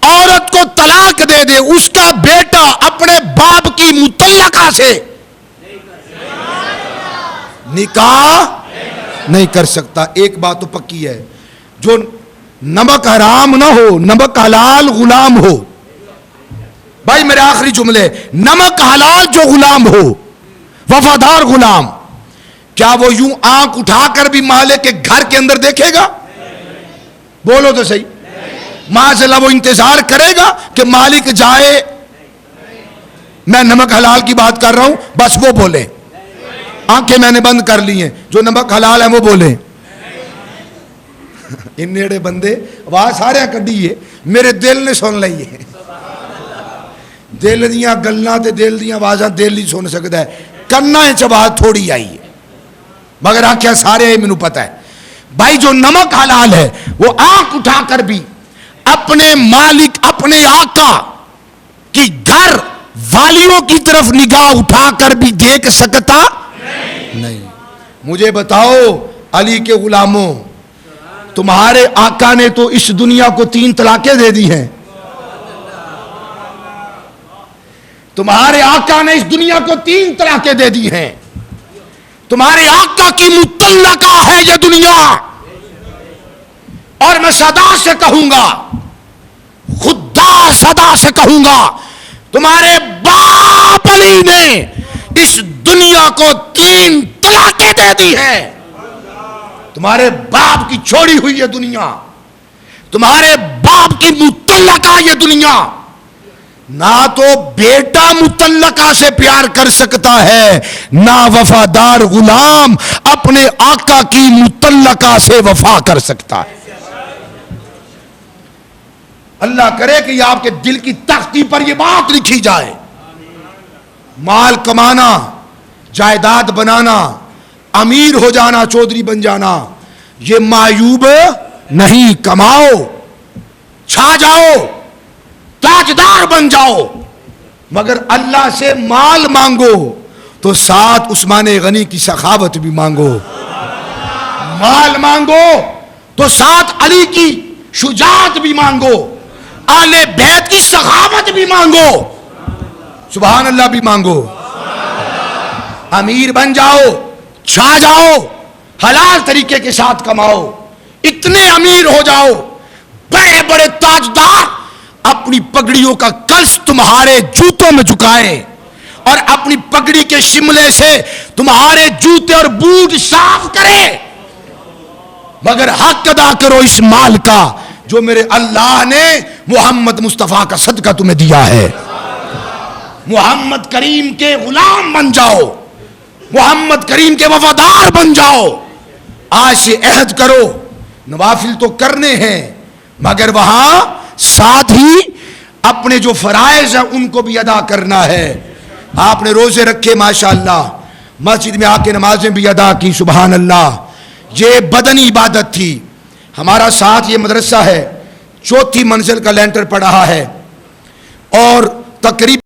عورت کو طلاق دے دے اس کا بیٹا اپنے باپ کی مطلقہ سے نکاح نہیں کر سکتا۔ ایک بات تو پکی ہے، جو نمک حرام نہ ہو، نمک حلال غلام ہو، بھائی میرے آخری جملے، نمک حلال جو غلام ہو، وفادار غلام، کیا وہ یوں آنکھ اٹھا کر بھی مالک کے گھر کے اندر دیکھے گا؟ بولو تو صحیح، معاذ اللہ وہ انتظار کرے گا کہ مالک جائے؟ میں نمک حلال کی بات کر رہا ہوں، بس وہ بولیں، آنکھیں میں نے بند کر لی ہیں، جو نمک حلال ہیں وہ بولیں۔ ان نیڑے بندے آواز سارے کڈی ہے، میرے دل نے سن لئی ہے، دل دیاں گلاں تے دل دیاں آوازاں دل ہی سن سکتا ہے، کنا چ آواز تھوڑی آئی ہے مگر آنکھیں سارے آئی، مینوں پتہ ہے۔ بھائی جو نمک حلال ہے وہ آنکھ اٹھا کر بھی اپنے مالک، اپنے آقا کی گھر والیوں کی طرف نگاہ اٹھا کر بھی دیکھ سکتا نہیں۔ مجھے بتاؤ علی کے غلاموں، تمہارے آقا نے تو اس دنیا کو 3 طلاقیں دے دی ہیں، تمہارے آقا نے اس دنیا کو 3 طلاقیں دے دی ہیں، تمہارے آقا کی مطلقہ ہے یہ دنیا، اور میں صدا سے کہوں گا، خدا صدا سے کہوں گا، تمہارے باپ علی نے اس دنیا کو 3 طلاقیں دے دی ہیں، تمہارے باپ کی چھوڑی ہوئی یہ دنیا، تمہارے باپ کی مطلقہ یہ دنیا، نہ تو بیٹا مطلقہ سے پیار کر سکتا ہے، نہ وفادار غلام اپنے آقا کی مطلقہ سے وفا کر سکتا ہے۔ اللہ کرے کہ یہ آپ کے دل کی تختی پر یہ بات لکھی جائے، مال کمانا، جائیداد بنانا، امیر ہو جانا، چودھری بن جانا، یہ معیوب نہیں، کماؤ، چھا جاؤ، تاجدار بن جاؤ، مگر اللہ سے مال مانگو تو ساتھ عثمان غنی کی سخاوت بھی مانگو، مال مانگو تو ساتھ علی کی شجاعت بھی مانگو، آل بیت کی سخاوت بھی مانگو، سبحان اللہ بھی مانگو، امیر بن جاؤ، چھا جاؤ، حلال طریقے کے ساتھ کماؤ، اتنے امیر ہو جاؤ، بڑے بڑے تاجدار اپنی پگڑیوں کا کلش تمہارے جوتوں میں جھکائیں اور اپنی پگڑی کے شملے سے تمہارے جوتے اور بوٹ صاف کرے، مگر حق ادا کرو اس مال کا جو میرے اللہ نے محمد مصطفیٰ کا صدقہ تمہیں دیا ہے۔ محمد کریم کے غلام بن جاؤ، محمد کریم کے وفادار بن جاؤ، آج سے عہد کرو، نوافل تو کرنے ہیں مگر وہاں ساتھ ہی اپنے جو فرائض ہیں ان کو بھی ادا کرنا ہے۔ آپ نے روزے رکھے ماشاءاللہ، مسجد میں آ کے نمازیں بھی ادا کی، سبحان اللہ، یہ بدنی عبادت تھی۔ ہمارا ساتھ یہ مدرسہ ہے، 4تھی منزل کا لینٹر پڑ رہا ہے اور تقریباً